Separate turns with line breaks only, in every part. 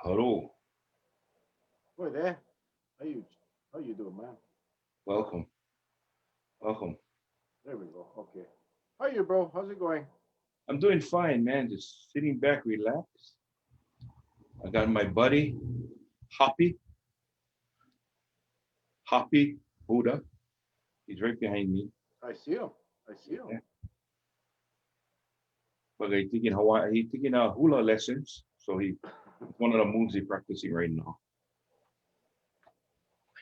Hello,
Boy, there. How you doing, man?
welcome, welcome.
There we go. Okay. How you, bro? How's it going?
I'm doing fine, man. Just sitting back, relaxed. I got my buddy, Hoppy, Hoppy Buddha. He's right behind me.
I see him. I see him.
Yeah. But he's taking Hawaii. He's taking hula lessons. So he one of the moves he's practicing right now.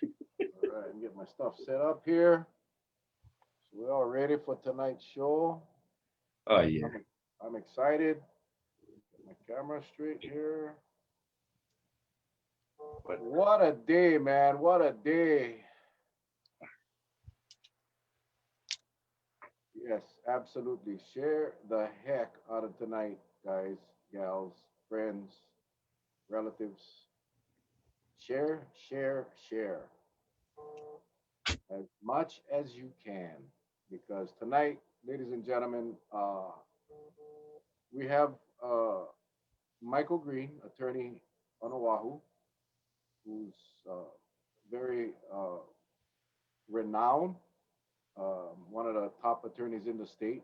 All right, and get my stuff set up here. So we're all ready for tonight's show.
Oh yeah.
I'm excited. Get my camera straight here.
But
What a day, man! What a day. Yes, absolutely. Share the heck out of tonight, guys, gals, friends, relatives. Share, share, share as much as you can because tonight, ladies and gentlemen, we have Michael Green, attorney on Oahu, who's very renowned, one of the top attorneys in the state,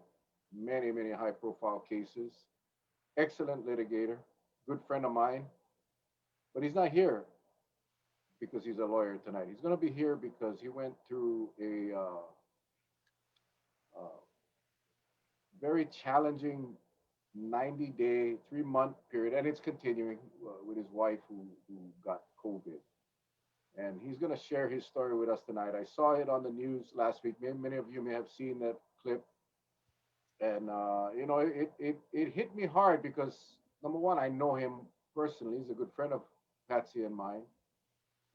many, many high profile cases, excellent litigator, good friend of mine, but he's not here because he's a lawyer tonight. He's going to be here because he went through a uh, very challenging 90-day, 3-month period, and it's continuing with his wife who got COVID. And he's going to share his story with us tonight. I saw it on the news last week. Many of you may have seen that clip. And, it hit me hard because, number one, I know him personally. He's a good friend of Patsy and mine.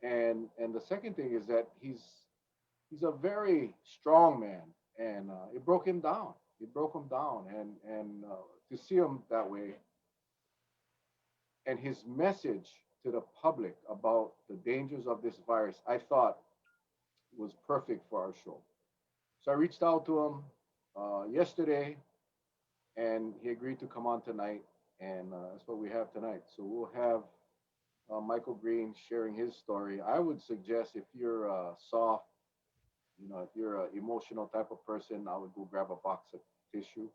And the second thing is that he's a very strong man, and it broke him down. It broke him down, and to see him that way, and his message to the public about the dangers of this virus, I thought was perfect for our show. So I reached out to him yesterday, and he agreed to come on tonight, and that's what we have tonight. So we'll have Michael Green sharing his story. I would suggest if you're soft, if you're an emotional type of person, I would go grab a box of tissue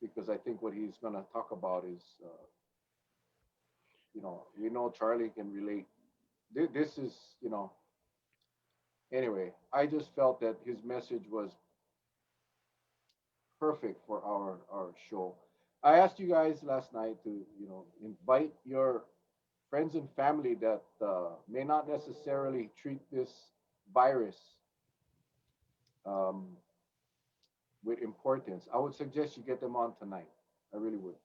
because I think what he's going to talk about is, we know Charlie can relate. This is, anyway, I just felt that his message was perfect for our show. I asked you guys last night to, invite your friends and family that may not necessarily treat this virus um, with importance. I would suggest you get them on tonight. I really would.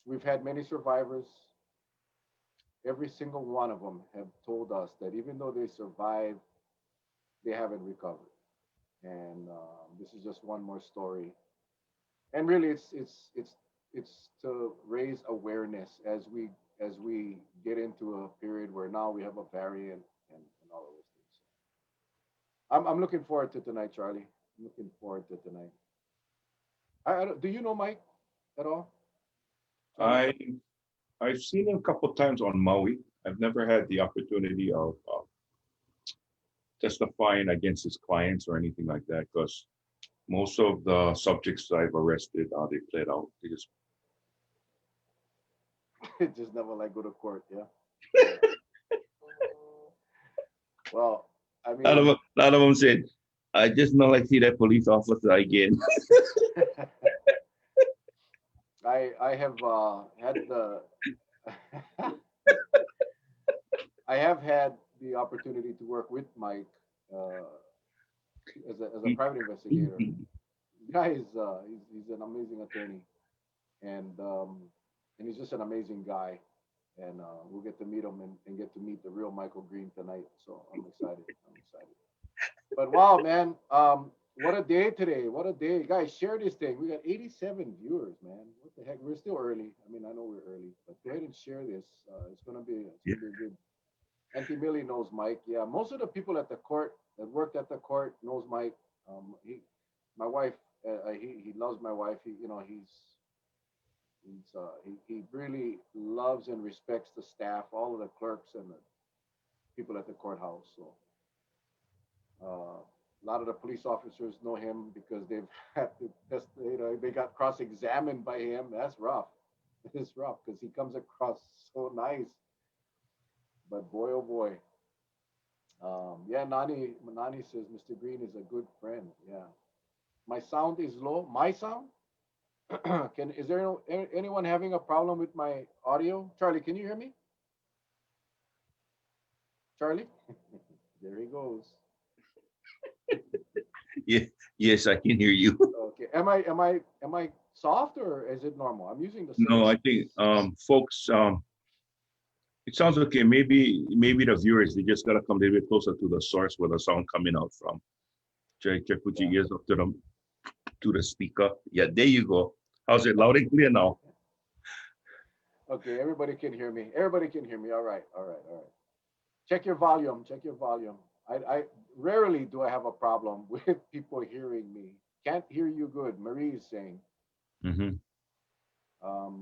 We've had many survivors. Every single one of them have told us that even though they survived, they haven't recovered. And this is just one more story. And really, it's to raise awareness as we get into a period where now we have a variant and all of those things. I'm looking forward to tonight, Charlie. I'm looking forward to tonight. Do you know Mike at all, Charlie?
I I've seen him a couple times on Maui. I've never had the opportunity of testifying against his clients or anything like that because most of the subjects I've arrested, they pled out. They just
Just never like go to court. Yeah. Yeah. Well, I mean,
a lot of them said, I just not like see that police officer again.
I have had the I have had the opportunity to work with Mike uh, as a private investigator. The guy is he's an amazing attorney, and he's just an amazing guy. And we'll get to meet him and get to meet the real Michael Green tonight. So I'm excited. I'm excited. But wow, man, what a day today! What a day, guys! Share this thing. We got 87 viewers, man. What the heck? We're still early. I mean, I know we're early, but go ahead and share this. It's gonna be good. Auntie Millie knows Mike. Yeah, most of the people at the court that worked at the court knows Mike. My wife, he loves my wife. He really loves and respects the staff, all of the clerks and the people at the courthouse. So a lot of the police officers know him because they've had to test, they got cross-examined by him. That's rough. It's rough because he comes across so nice. But boy, oh boy. Yeah, Nani says Mr. Green is a good friend. Yeah. My sound is low. My sound? Is there anyone having a problem with my audio? Charlie, can you hear me? Charlie? There he goes.
Yeah, yes, I can hear you.
Okay. Am I soft or is it normal? I'm using the same.
No, I think folks, it sounds okay. Maybe the viewers, they just gotta come a little bit closer to the source where the sound coming out from. Check put your ears up to the speaker. Yeah, there you go. How's it? Loud and clear now.
Okay, everybody can hear me. Everybody can hear me. All right, all right, all right. Check your volume. Check your volume. I rarely do I have a problem with people hearing me. Can't hear you good. Marie is saying.
Mm-hmm.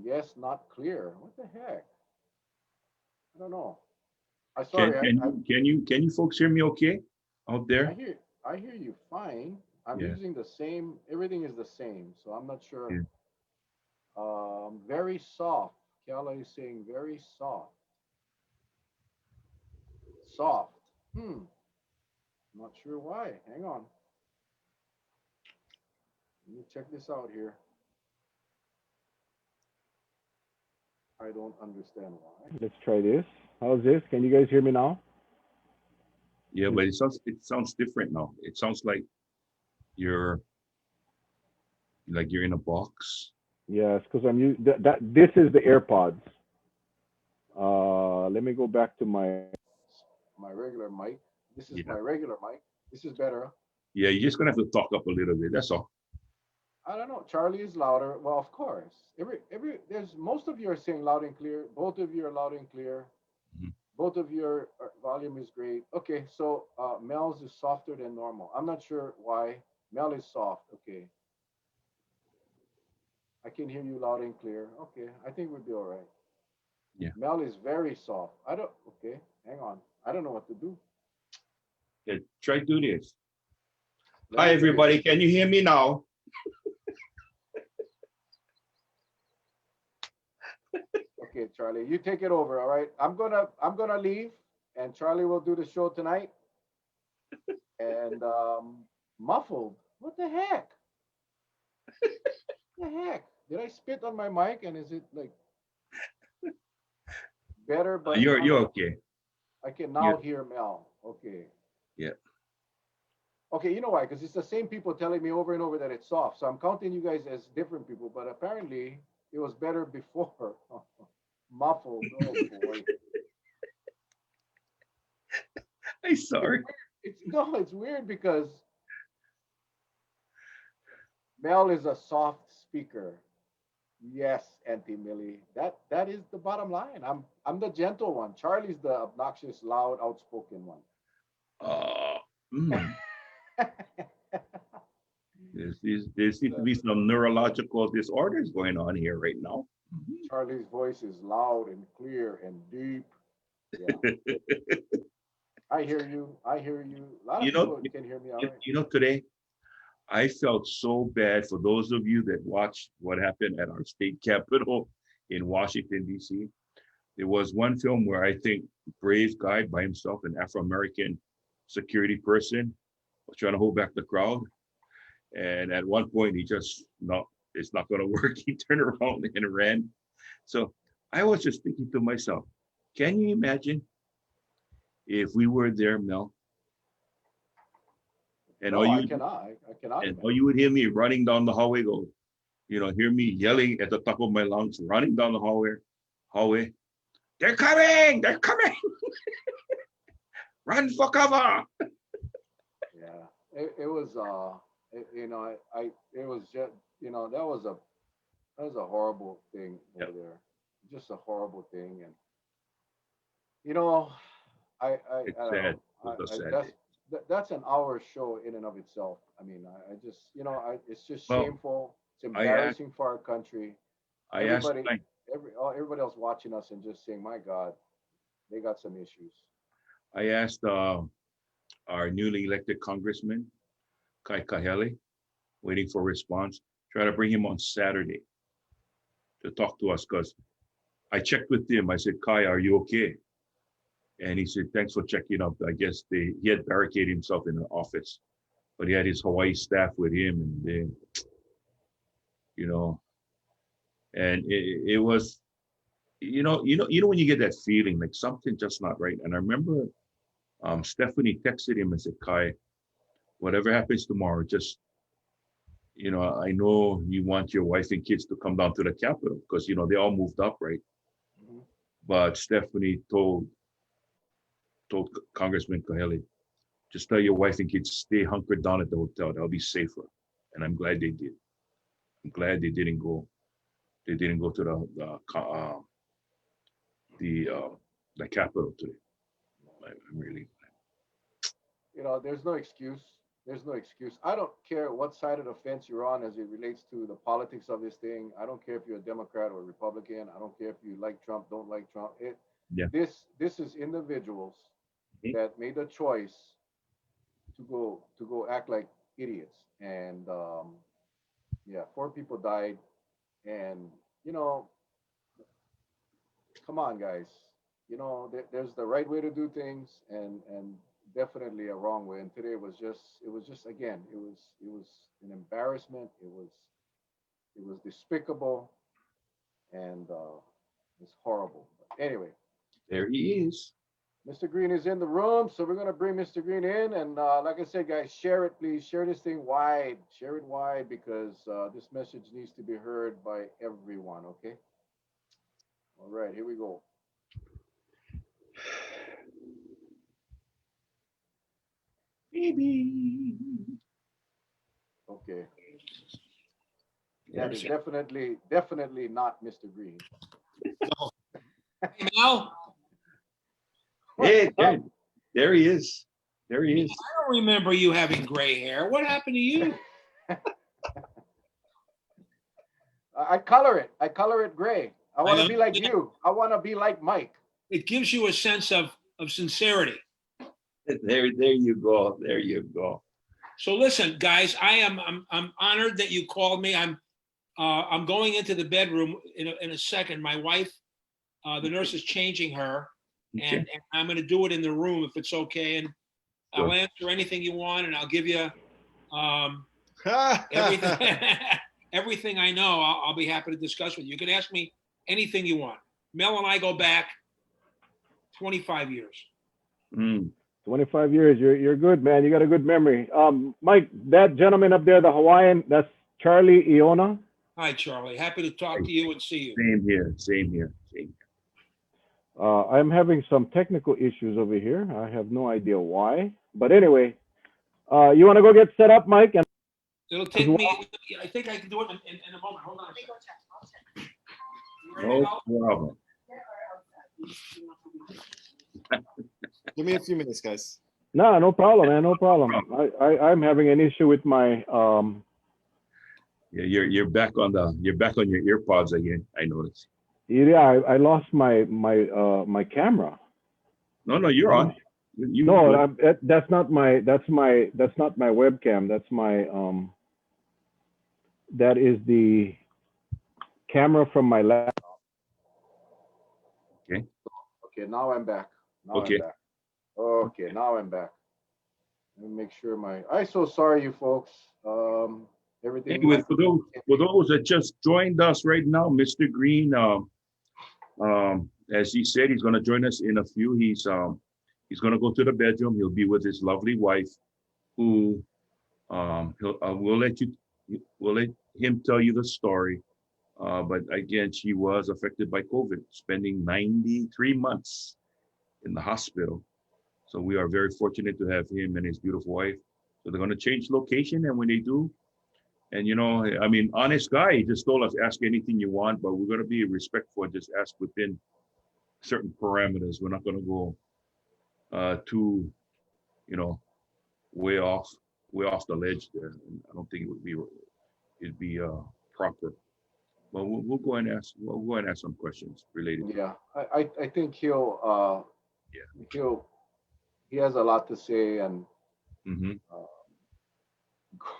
Yes, not clear. What the heck? I don't know. I
Can
sorry.
can you can you folks hear me okay out
I
there?
hear I hear you fine. I'm
Yeah.
using the same. Everything is the same, so I'm not sure.
Yeah.
Very soft. Kiala is saying very soft. Soft. Not sure why. Hang on. Let me check this out here. I don't understand why. Let's try this. How's this? Can you guys hear me now?
Yeah, but it sounds different now. It sounds you're like you're in a box.
Yes, because I'm using that. This is the AirPods. Let me go back to my regular mic. This is
Yeah.
my regular mic. This is better.
Yeah, you're just gonna have to talk up a little bit. That's all.
I don't know. Charlie is louder. Well, of course. There's most of you are saying loud and clear. Both of you are loud and clear.
Mhm.
Both of your volume is great. Okay, so Mel's is softer than normal. I'm not sure why. Mel is soft. Okay, I can hear you loud and clear. Okay, I think we'll be all right.
Yeah.
Mel is very soft. I don't. Okay, hang on. I don't know what to do.
Yeah, try to do this.
Let
Hi
me do this.
everybody, can you hear me now?
Okay, Charlie, you take it over. All right. I'm gonna leave, and Charlie will do the show tonight. And muffled. What the heck? The heck? Did I spit on my mic? And is it like better? But
You're okay.
I can
You
now hear Mel. Okay.
yeah.
Okay. You know why? Because it's the same people telling me over and over that it's soft. So I'm counting you guys as different people. But apparently it was better before. Muffled. Oh boy.
I'm
It's
sorry.
weird. It's no. It's weird because Mel is a soft speaker. Yes, Auntie Millie. That is the bottom line. I'm the gentle one. Charlie's the obnoxious, loud, outspoken one.
Uh, mm, there seems to be some neurological disorders going on here right now.
Charlie's voice is loud and clear and deep. Yeah, I hear you. I hear you. A lot of
you know,
people can hear me all right.
today I felt so bad for those of you that watched what happened at our state capitol in Washington, D.C. There was one film where I think brave guy by himself, an Afro-American security person, was trying to hold back the crowd. And at one point, he just, no, it's not going to work. He turned around and ran. So I was just thinking to myself, can you imagine if we were there, Mel, and
No, I cannot. I cannot
all
imagine.
you would hear me running down the hallway, go, hear me yelling at the top of my lungs, running down the hallway. They're coming, run for cover.
Yeah, it was. It was just. That was a horrible thing over
Yep.
there. Just a horrible thing, and you know,
It's
I don't
sad.
know.
It was a
I
sad day.
that's an hour show in and of itself. I mean, I just it's just
Well,
shameful. It's
I asked,
embarrassing for our country.
I asked,
Everybody, everybody else watching us and just saying, "My God, they got some issues."
I asked our newly elected congressman, Kai Kahele, waiting for a response. Try to bring him on Saturday to talk to us because I checked with him. I said, Kai, are you okay? And he said, thanks for checking up. I guess he had barricaded himself in the office, but he had his Hawaii staff with him, and you know, and it was, when you get that feeling like something just not right. And I remember Stephanie texted him and said, Kai, whatever happens tomorrow, just, I know you want your wife and kids to come down to the Capitol because, they all moved up, right?
Mhm.
But Stephanie told Congressman Kahele, just tell your wife and kids stay hunkered down at the hotel. They'll be safer. And I'm glad they did. I'm glad they didn't go. They didn't go to the Capitol today. I'm really
There's no excuse. There's no excuse. I don't care what side of the fence you're on as it relates to the politics of this thing. I don't care if you're a Democrat or a Republican. I don't care if you like Trump, don't like Trump.
yeah.
This is individuals
Mhm.
that made a choice to go act like idiots. And yeah, 4 people died. And you know, come on, guys. There's the right way to do things, and definitely a wrong way. And today it was just again, it was an embarrassment. It was despicable, and it's horrible. But anyway,
There he is.
Mr. Green is in the room, so we're gonna bring Mr. Green in, and like I said, guys, share it, please. Share this thing wide. Share it wide because this message needs to be heard by everyone. Okay. All right, here we go.
Baby.
Okay.
Yeah.
That is definitely not Mr. Green.
Hey, Mel,
Hey, there he is. There he is.
I don't remember you having gray hair. What happened to you?
I color it. I color it gray. I want to be like
understand.
you. I want to be like Mike.
It gives you a sense of sincerity.
There you go. There you go.
So listen, guys, I'm honored that you called me. I'm going into the bedroom in a second. My wife, the nurse is changing her,
Okay.
and I'm going to do it in the room if it's okay. And I'll
Good.
answer anything you want, and I'll give you everything. Everything I know, I'll be happy to discuss with you. You can ask me anything you want. Mel and I go back 25 years.
Mm.
25 years. You're good, man. You got a good memory. Mike, that gentleman up there, the Hawaiian, that's Charlie Iona.
Hi, Charlie. Happy to talk to you and see you.
Same here. Same here. Same here.
I'm having some technical issues over here. I have no idea why. But anyway, you want to go get set up, Mike? And
It'll take me, I think I can do it in a moment. Hold on a second. You ready to
No
go?
problem.
Give me a few minutes, guys.
no problem, man. No problem. I'm having an issue with my
Yeah, you're back on your ear pods again. I noticed.
yeah. I lost my camera.
No, you're on. You
No, that's not my webcam. That's my that is the camera from my laptop.
Okay, now I'm back. Now
Okay.
I'm back. Okay, now I'm back. Let me make sure I'm so sorry, you folks. Everything.
Anyway, for those that just joined us right now, Mr. Green, as he said, he's going to join us in a few. He's going to go to the bedroom. He'll be with his lovely wife, who we'll let him tell you the story. But again, she was affected by COVID, spending 93 months in the hospital. So we are very fortunate to have him and his beautiful wife. So they're going to change location, and when they do, and honest guy, he just told us, ask anything you want, but we're going to be respectful and just ask within certain parameters. We're not going to go too, way off the ledge there. And I don't think it'd be proper. Well, we'll go and ask, we'll go and ask some questions related.
Yeah, I think he'll,
Yeah.
he has a lot to say and
Mm-hmm.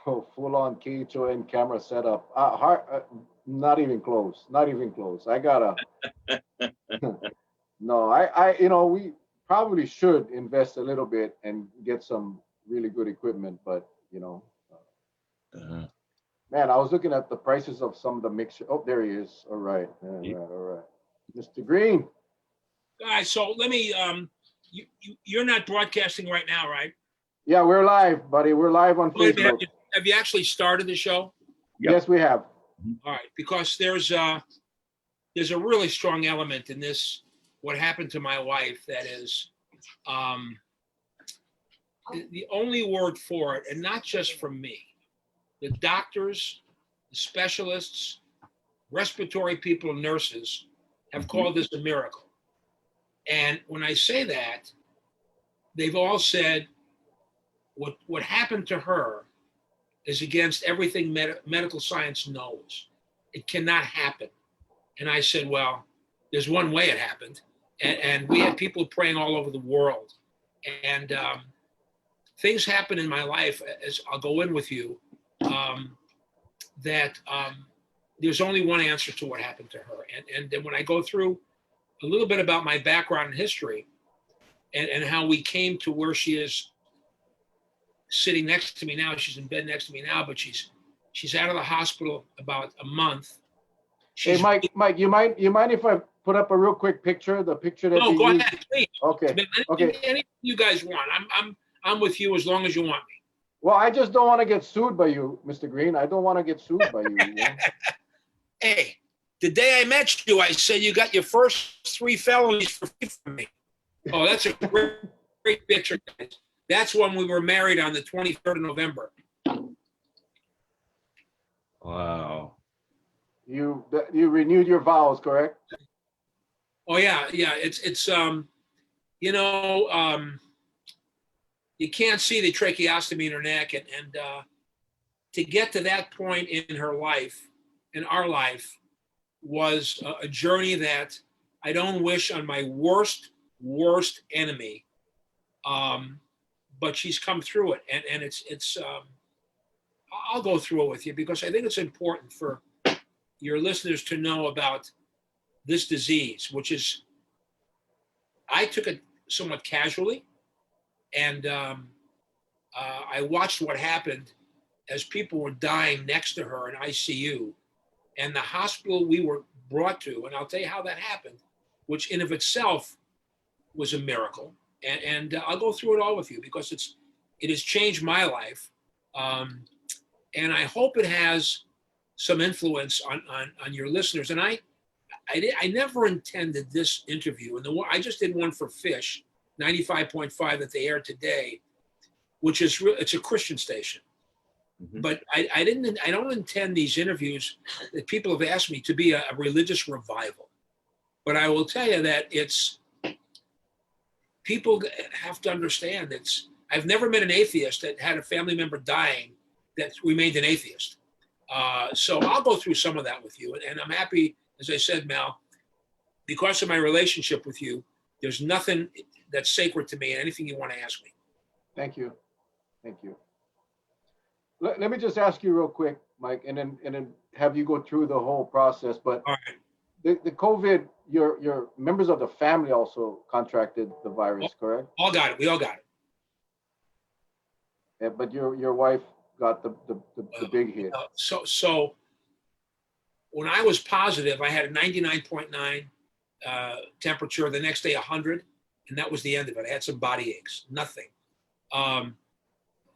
go full on KHON camera setup. Not even close. Not even close. I gotta. No, we probably should invest a little bit and get some really good equipment, but
Uh-huh.
man, I was looking at the prices of some of the mixture. Oh, there he is. All right,
Yeah.
all right. Mr. Green.
Guys, so let me, you're not broadcasting right now, right?
Yeah, we're live, buddy. We're live on
Wait a minute,
Facebook.
have you actually started the show?
Yep.
Yes, we have.
All right, because there's a really strong element in this, what happened to my wife, that is, the only word for it, and not just from me, the doctors, the specialists, respiratory people, nurses have called this a miracle. And when I say that, they've all said what happened to her is against everything medical science knows. It cannot happen. And I said, well, there's one way it happened. And we had people praying all over the world. And things happen in my life, as I'll go in with you, that there's only one answer to what happened to her. And then when I go through a little bit about my background and history and how we came to where she is sitting next to me now, she's in bed next to me now, but she's out of the hospital about a month.
Hey, Mike, you mind if I put up a real quick picture? The picture that
No,
you
go
used?
ahead, please.
Okay.
Anything you guys want. I'm with you as long as you want me.
Well, I just don't want to get sued by you, Mr. Green. I don't want to get sued by you.
Hey, the day I met you, I said you got your first 3 felonies for free from me. Oh, that's a great picture, guys. That's when we were married on the 23rd of November.
Wow.
You renewed your vows, correct?
Oh yeah. It's you can't see the tracheostomy in her neck, and to get to that point in her life, in our life, was a journey that I don't wish on my worst enemy. But she's come through it, and it's I'll go through it with you because I think it's important for your listeners to know about this disease, which is, I took it somewhat casually, and I watched what happened as people were dying next to her in ICU, and the hospital we were brought to, and I'll tell you how that happened, which in of itself was a miracle. And I'll go through it all with you because it has changed my life, and I hope it has some influence on your listeners. And I never intended this interview, and I just did one for Fish 95.5 that they aired today, which is it's a Christian station.
Mhm.
But I don't intend these interviews that people have asked me to be a religious revival. But I will tell you that people have to understand I've never met an atheist that had a family member dying that remained an atheist. So I'll go through some of that with you. And I'm happy, as I said, Mal, because of my relationship with you, there's nothing that's sacred to me and anything you want to ask me.
Thank you. Let me just ask you real quick, Mike, and then have you go through the whole process. But
All right.
the COVID, your members of the family also contracted the virus, correct?
We all got it.
Yeah, but your wife got the big hit.
So when I was positive, I had a 99.9 temperature, the next day 100, and that was the end of it. I had some body aches, nothing.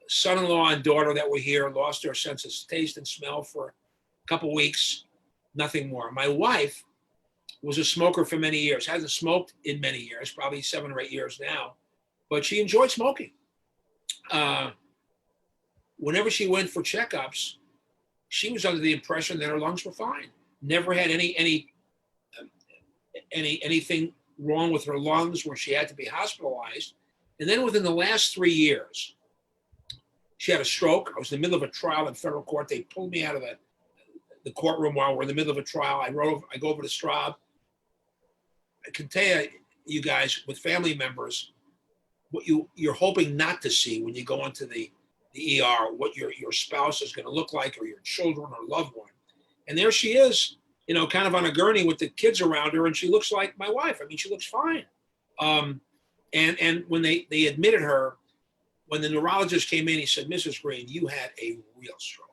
Son-in-law and daughter that were here lost their sense of taste and smell for a couple weeks, nothing more. My wife was a smoker for many years, hasn't smoked in many years, probably 7 or 8 years now, but she enjoyed smoking. Whenever she went for checkups, she was under the impression that her lungs were fine. Never had anything wrong with her lungs where she had to be hospitalized. And then within the last 3 years, she had a stroke. I was in the middle of a trial in federal court. They pulled me out of the courtroom while we're in the middle of a trial. I go over to Straub. I can tell you guys, with family members, what you're hoping not to see when you go into the ER, what your spouse is going to look like, or your children or loved one. And there she is, kind of on a gurney with the kids around her, and she looks like my wife. I mean, she looks fine. And when they admitted her, when the neurologist came in, he said, "Mrs. Green, you had a real stroke."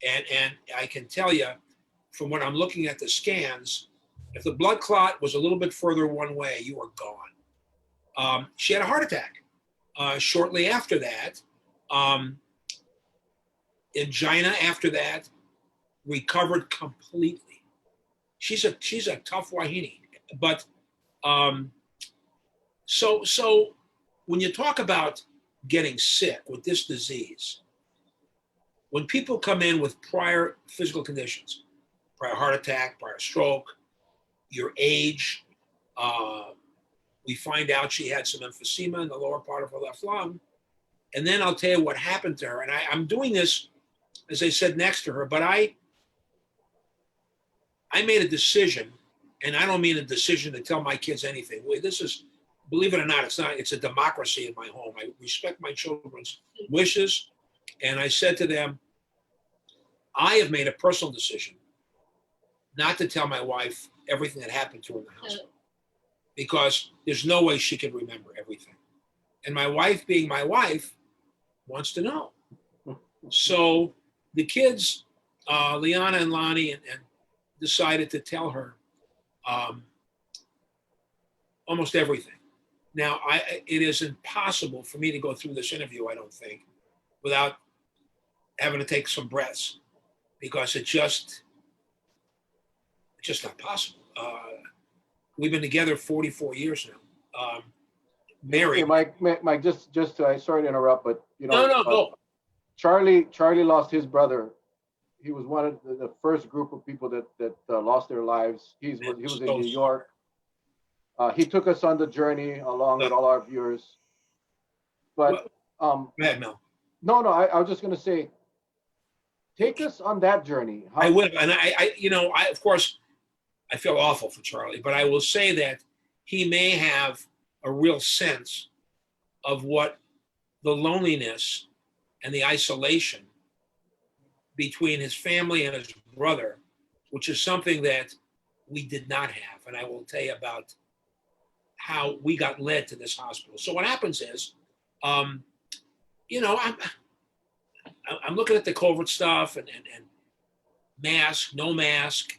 And I can tell you, from what I'm looking at the scans, if the blood clot was a little bit further one way, you are gone. She had a heart attack. Shortly after that, angina after that, recovered completely. She's a tough wahine. But so when you talk about getting sick with this disease, when people come in with prior physical conditions, prior heart attack, prior stroke, your age, we find out she had some emphysema in the lower part of her left lung. And then I'll tell you what happened to her. And I'm doing this, as I said, next to her, but I made a decision, and I don't mean a decision to tell my kids anything. This is, believe it or not, it's a democracy in my home. I respect my children's wishes. And I said to them, I have made a personal decision not to tell my wife everything that happened to her in the hospital, because there's no way she can remember everything. And my wife, being my wife, wants to know. So the kids, Liana and Lonnie, and decided to tell her almost everything. Now, it is impossible for me to go through this interview, I don't think, without having to take some breaths, because it's just not possible. We've been together 44 years now. Married.
Hey, Mike, just sorry to interrupt, but
No.
Charlie lost his brother. He was one of the first group of people that lost their lives. He was in New York. He took us on the journey along with all our viewers. But
Go ahead, Mel.
no, I was just going to say, take us on that journey.
I will, and I of course, I feel awful for Charlie, but I will say that he may have a real sense of what the loneliness and the isolation between his family and his brother, which is something that we did not have. And I will tell you about how we got led to this hospital. So what happens is, I'm looking at the COVID stuff and mask, no mask.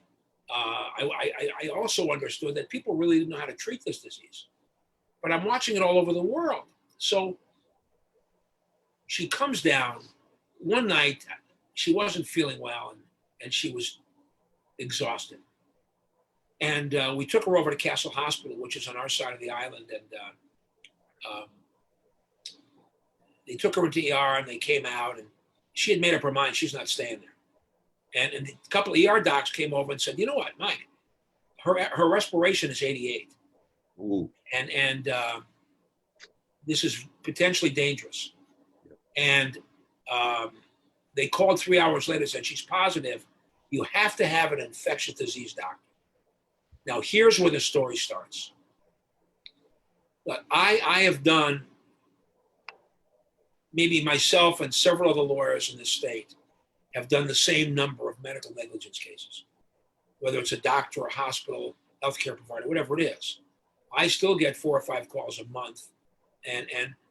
I also understood that people really didn't know how to treat this disease, but I'm watching it all over the world. So she comes down one night. She wasn't feeling well, and she was exhausted. And we took her over to Castle Hospital, which is on our side of the island. And they took her into ER, and they came out, and she had made up her mind she's not staying there. And a couple of ER docs came over and said, "You know what, Mike, her respiration is 88.
Ooh.
And this is potentially dangerous." And they called 3 hours later and said, "She's positive. You have to have an infectious disease doctor." Now, here's where the story starts. But I have done, maybe myself and several other lawyers in this state have done the same number of medical negligence cases, whether it's a doctor, a hospital, healthcare provider, whatever it is. I still get 4 or 5 calls a month,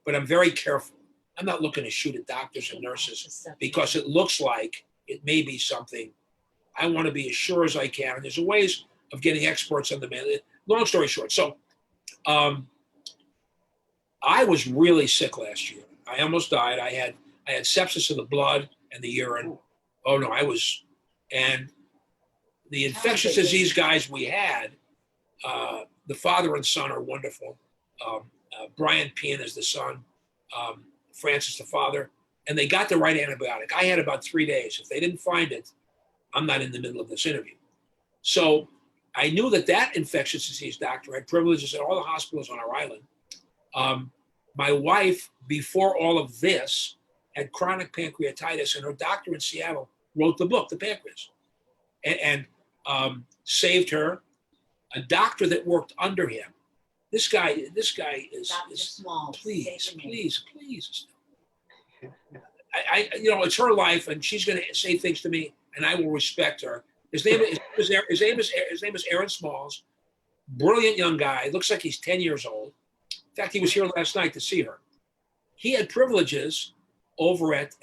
but I'm very careful. I'm not looking to shoot at doctors and nurses because it looks like it may be something. I want to be as sure as I can. And there's ways of getting experts on the matter. Long story short, so I was really sick last year. I almost died. I had sepsis of the blood and the urine. Oh no, and the infectious disease guys we had, the father and son are wonderful. Brian Pean is the son, Francis the father, and they got the right antibiotic. I had about 3 days. If they didn't find it, I'm not in the middle of this interview. So I knew that infectious disease doctor had privileges at all the hospitals on our island. My wife, before all of this, had chronic pancreatitis, and her doctor in Seattle wrote the book, The Pancreas. and saved her. A doctor that worked under him. This guy is
Smalls.
please,
Say the name.
please. It's her life, and she's going to say things to me, and I will respect her. His name is Aaron Smalls. Brilliant young guy. Looks like he's 10 years old. In fact, he was here last night to see her. He had privileges over at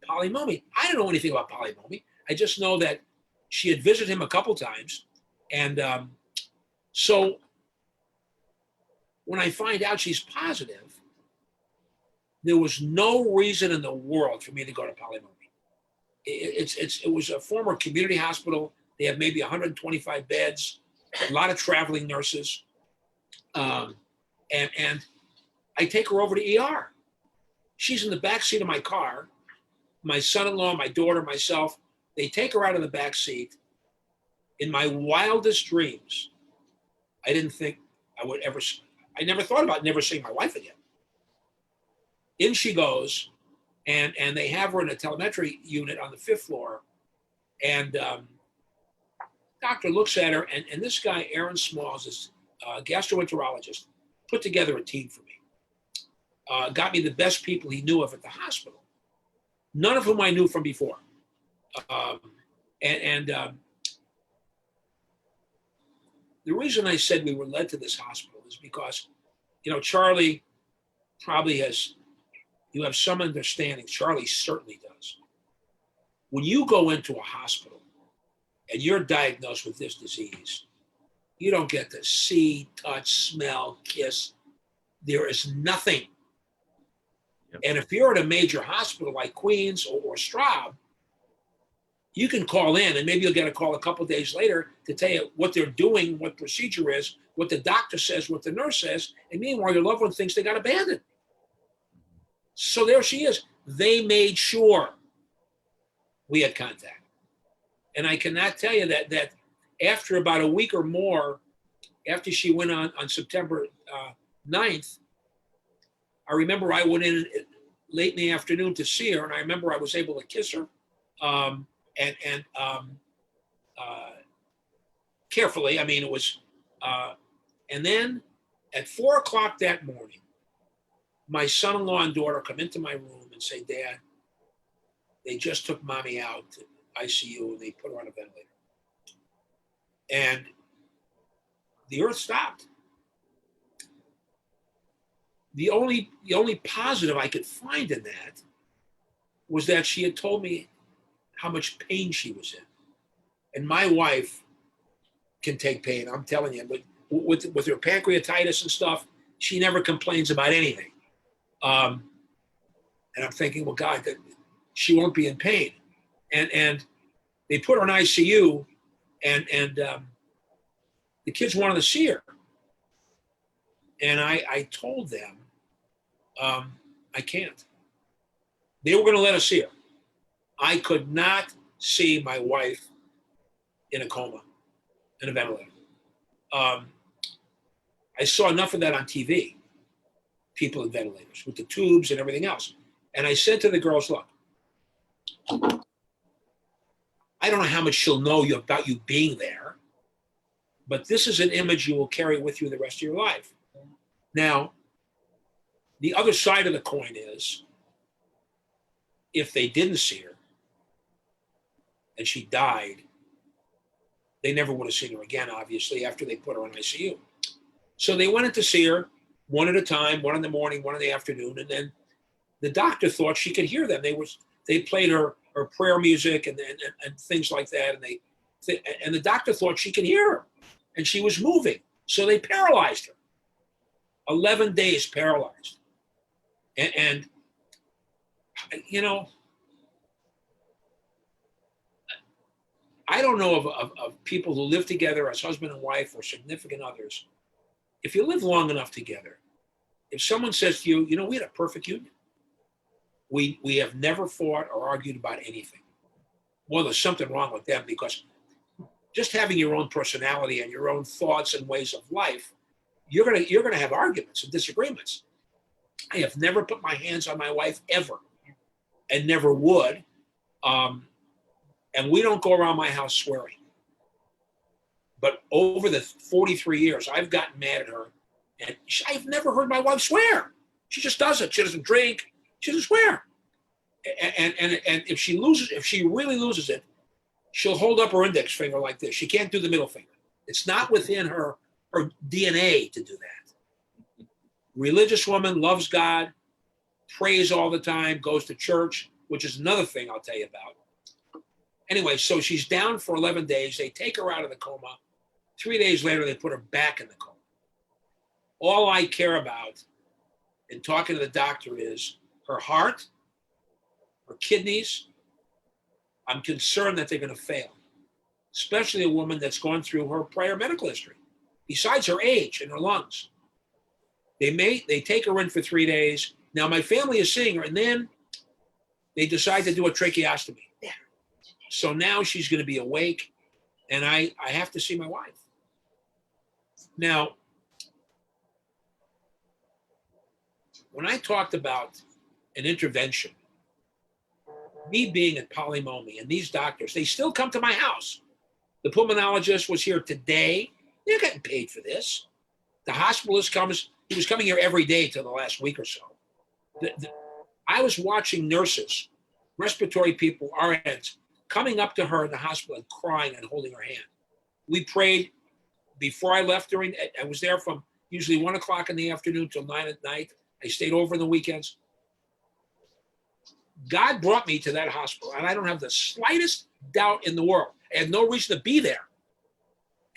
Polymomi. I don't know anything about Polymomi. I just know that she had visited him a couple times, and so when I find out she's positive, there was no reason in the world for me to go to Polymomi. It was a former community hospital. They have maybe 125 beds, a lot of traveling nurses, and I take her over to ER. She's in the back seat of my car. My son-in-law, my daughter, myself, they take her out of the back seat. In my wildest dreams, I didn't think I never thought about never seeing my wife again. In she goes, and they have her in a telemetry unit on the 5th floor. And doctor looks at her, and this guy, Aaron Smalls, is a gastroenterologist, put together a team for me. Got me the best people he knew of at the hospital, none of whom I knew from before. The reason I said we were led to this hospital is because, Charlie probably you have some understanding. Charlie certainly does. When you go into a hospital and you're diagnosed with this disease, you don't get to see, touch, smell, kiss. There is nothing.
Yep.
And if you're at a major hospital like Queens or Straub, you can call in, and maybe you'll get a call a couple of days later to tell you what they're doing, what procedure is, what the doctor says, what the nurse says, and meanwhile your loved one thinks they got abandoned. So there she is. They made sure we had contact. And I cannot tell you that after about a week or more, after she went on September 9th, I remember I went in late in the afternoon to see her, and I remember I was able to kiss her. Carefully. I mean, it was, and then at 4:00 that morning, my son-in-law and daughter come into my room and say, "Dad, they just took mommy out to ICU and they put her on a ventilator." And the earth stopped. The only positive I could find in that was that she had told me how much pain she was in. And my wife can take pain, I'm telling you, but with her pancreatitis and stuff, she never complains about anything. And I'm thinking, well, God, that she won't be in pain. And they put her in ICU, and the kids wanted to see her. And I told them, I can't. They were going to let us see her. I could not see my wife in a coma, in a ventilator. I saw enough of that on TV, people in ventilators with the tubes and everything else. And I said to the girls, look, I don't know how much she'll know about you being there, but this is an image you will carry with you the rest of your life. Now, the other side of the coin is, if they didn't see her and she died, they never would have seen her again, obviously, after they put her in ICU. So they went in to see her one at a time, one in the morning, one in the afternoon, and then the doctor thought she could hear them. They played her prayer music and things like that, and the doctor thought she could hear her, and she was moving. So they paralyzed her. 11 days paralyzed. And you know, I don't know of people who live together as husband and wife or significant others. If you live long enough together, if someone says to you, you know, we had a perfect union. We have never fought or argued about anything. Well, there's something wrong with them, because just having your own personality and your own thoughts and ways of life, you're gonna have arguments and disagreements. I have never put my hands on my wife ever, and never would. And we don't go around my house swearing. But over the 43 years, I've gotten mad at her. And I've never heard my wife swear. She just doesn't. She doesn't drink. She doesn't swear. And if she really loses it, she'll hold up her index finger like this. She can't do the middle finger. It's not within her DNA to do that. Religious woman, loves God, prays all the time, goes to church, which is another thing I'll tell you about. Anyway, so she's down for 11 days. They take her out of the coma. 3 days later, they put her back in the coma. All I care about in talking to the doctor is her heart, her kidneys. I'm concerned that they're going to fail, especially a woman that's gone through her prior medical history, besides her age and her lungs. They take her in for 3 days. Now my family is seeing her, and then they decide to do a tracheostomy. Yeah. So now she's going to be awake, and I have to see my wife. Now, when I talked about an intervention, me being at Polymomy and these doctors, they still come to my house. The pulmonologist was here today. They're getting paid for this. The hospitalist he was coming here every day till the last week or so. I was watching nurses, respiratory people, RNs, coming up to her in the hospital and crying and holding her hand. We prayed before I left I was there from usually 1 o'clock in the afternoon till 9 at night. I stayed over on the weekends. God brought me to that hospital, and I don't have the slightest doubt in the world. I had no reason to be there.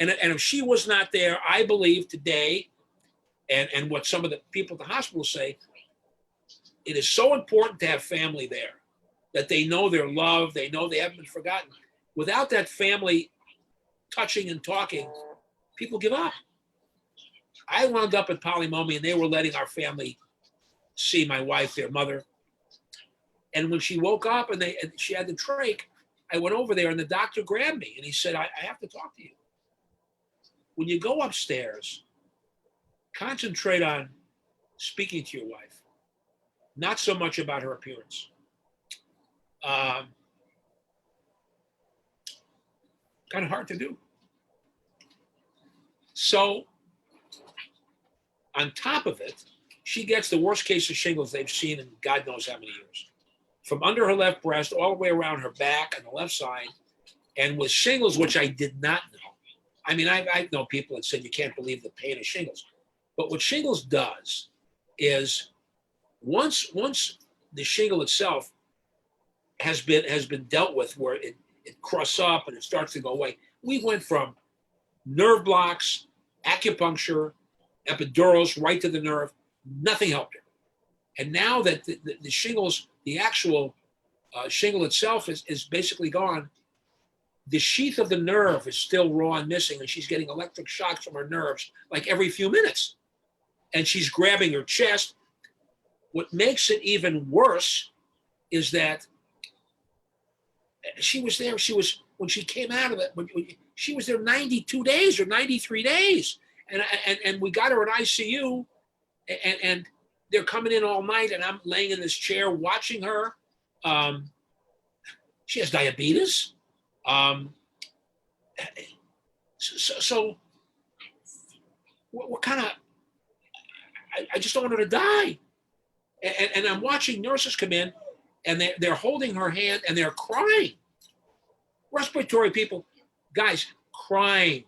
And if she was not there, I believe today, and what some of the people at the hospital say, it is so important to have family there, that they know they're loved, they know they haven't been forgotten. Without that family touching and talking, people give up. I wound up at Polymomy, and they were letting our family see my wife, their mother. And when she woke up and she had the trach, I went over there and the doctor grabbed me and he said, I have to talk to you. When you go upstairs, concentrate on speaking to your wife, not so much about her appearance. Kind of hard to do. So on top of it, she gets the worst case of shingles they've seen in God knows how many years. From under her left breast, all the way around her back and the left side, and with shingles, which I did not know. I mean, I know people that said you can't believe the pain of shingles. But what shingles does is once the shingle itself has been dealt with, where it crusts up and it starts to go away, we went from nerve blocks, acupuncture, epidurals, right to the nerve. Nothing helped her. And now that the shingles, the actual shingle itself is basically gone, the sheath of the nerve is still raw and missing, and she's getting electric shocks from her nerves like every few minutes. And she's grabbing her chest. What makes it even worse is that she was there. When she came out of it, she was there 92 days or 93 days. And we got her in ICU, and they're coming in all night, and I'm laying in this chair watching her. She has diabetes. So what kind of, I just don't want her to die. And I'm watching nurses come in, and they're holding her hand and they're crying. Respiratory people, guys, crying.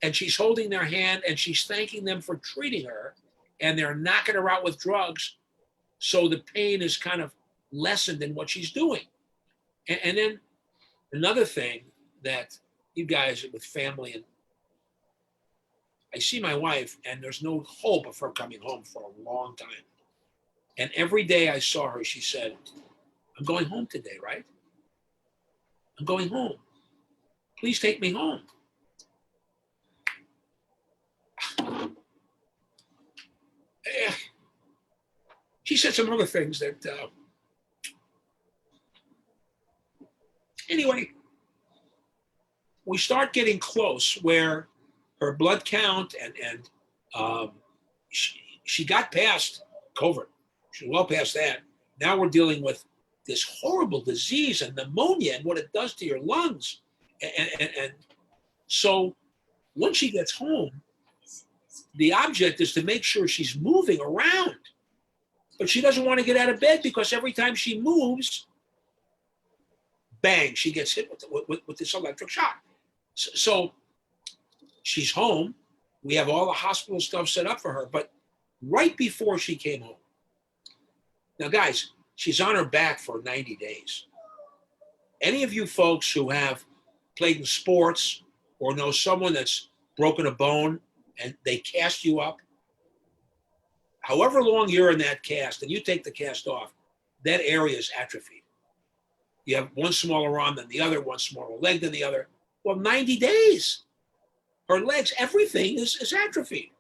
And she's holding their hand and she's thanking them for treating her, and they're knocking her out with drugs. So the pain is kind of lessened in what she's doing. And then another thing that you guys with family, and I see my wife, and there's no hope of her coming home for a long time. And every day I saw her, she said, I'm going home today, right? I'm going home. Please take me home. She said some other things that, anyway, we start getting close where her blood count and she got past COVID. She's well past that. Now we're dealing with this horrible disease and pneumonia and what it does to your lungs. And so once she gets home, the object is to make sure she's moving around. But she doesn't want to get out of bed because every time she moves, bang, she gets hit with this electric shock. So she's home. We have all the hospital stuff set up for her. But right before she came home, now, guys, she's on her back for 90 days. Any of you folks who have played in sports or know someone that's broken a bone and they cast you up, however long you're in that cast and you take the cast off, that area is atrophied. You have one smaller arm than the other, one smaller leg than the other. Well, 90 days. Her legs, everything is atrophied.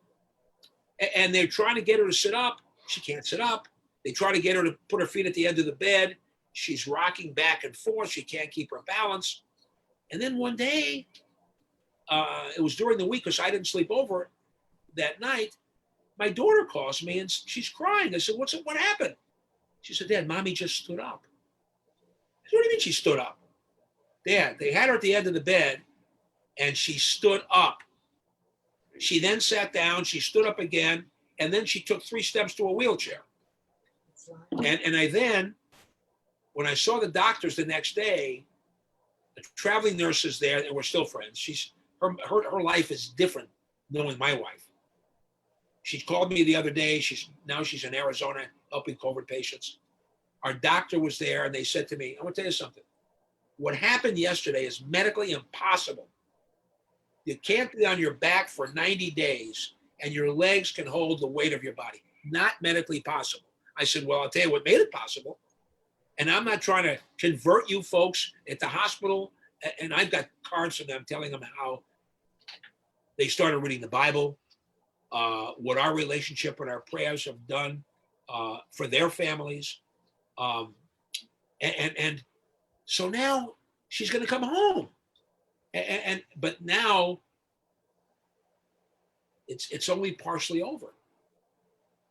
And they're trying to get her to sit up. She can't sit up. They try to get her to put her feet at the end of the bed. She's rocking back and forth. She can't keep her balance. And then one day, it was during the week because I didn't sleep over that night. My daughter calls me and she's crying. I said, what happened? She said, Dad, Mommy just stood up. I said, what do you mean she stood up? Dad, they had her at the end of the bed and she stood up. She then sat down, she stood up again, and then she took 3 steps to a wheelchair. And I then, when I saw the doctors the next day, the traveling nurses there, and we're still friends, her life is different knowing my wife. She called me the other day. She's in Arizona helping COVID patients. Our doctor was there and they said to me, I want to tell you something. What happened yesterday is medically impossible. You can't be on your back for 90 days and your legs can hold the weight of your body. Not medically possible. I said, well, I'll tell you what made it possible. And I'm not trying to convert you folks at the hospital. And I've got cards from them telling them how they started reading the Bible, what our relationship and our prayers have done for their families. And so now she's going to come home. But now it's only partially over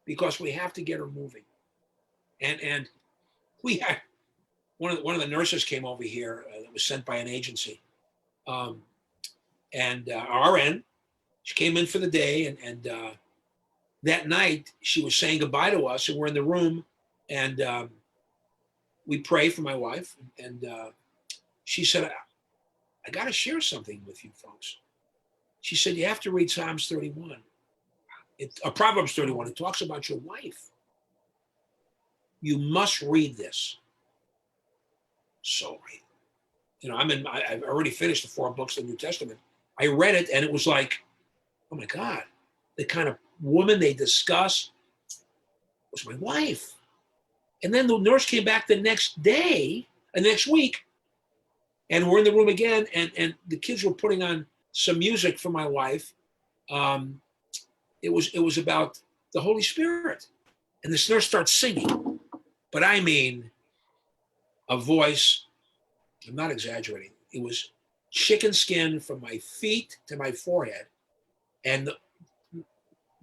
because we have to get her moving. And we had one of the nurses came over here that was sent by an agency. And RN, she came in for the day and that night she was saying goodbye to us and we're in the room and we pray for my wife and she said, I got to share something with you folks. She said, you have to read Psalms 31. Proverbs 31. It talks about your wife. You must read this. So, I've already finished the 4 books of the New Testament. I read it and it was like, oh my God, the kind of woman they discuss was my wife. And then the nurse came back the next day, next week, and we're in the room again, and the kids were putting on some music for my wife. It was about the Holy Spirit. And this nurse starts singing. But I mean, a voice, I'm not exaggerating. It was chicken skin from my feet to my forehead. And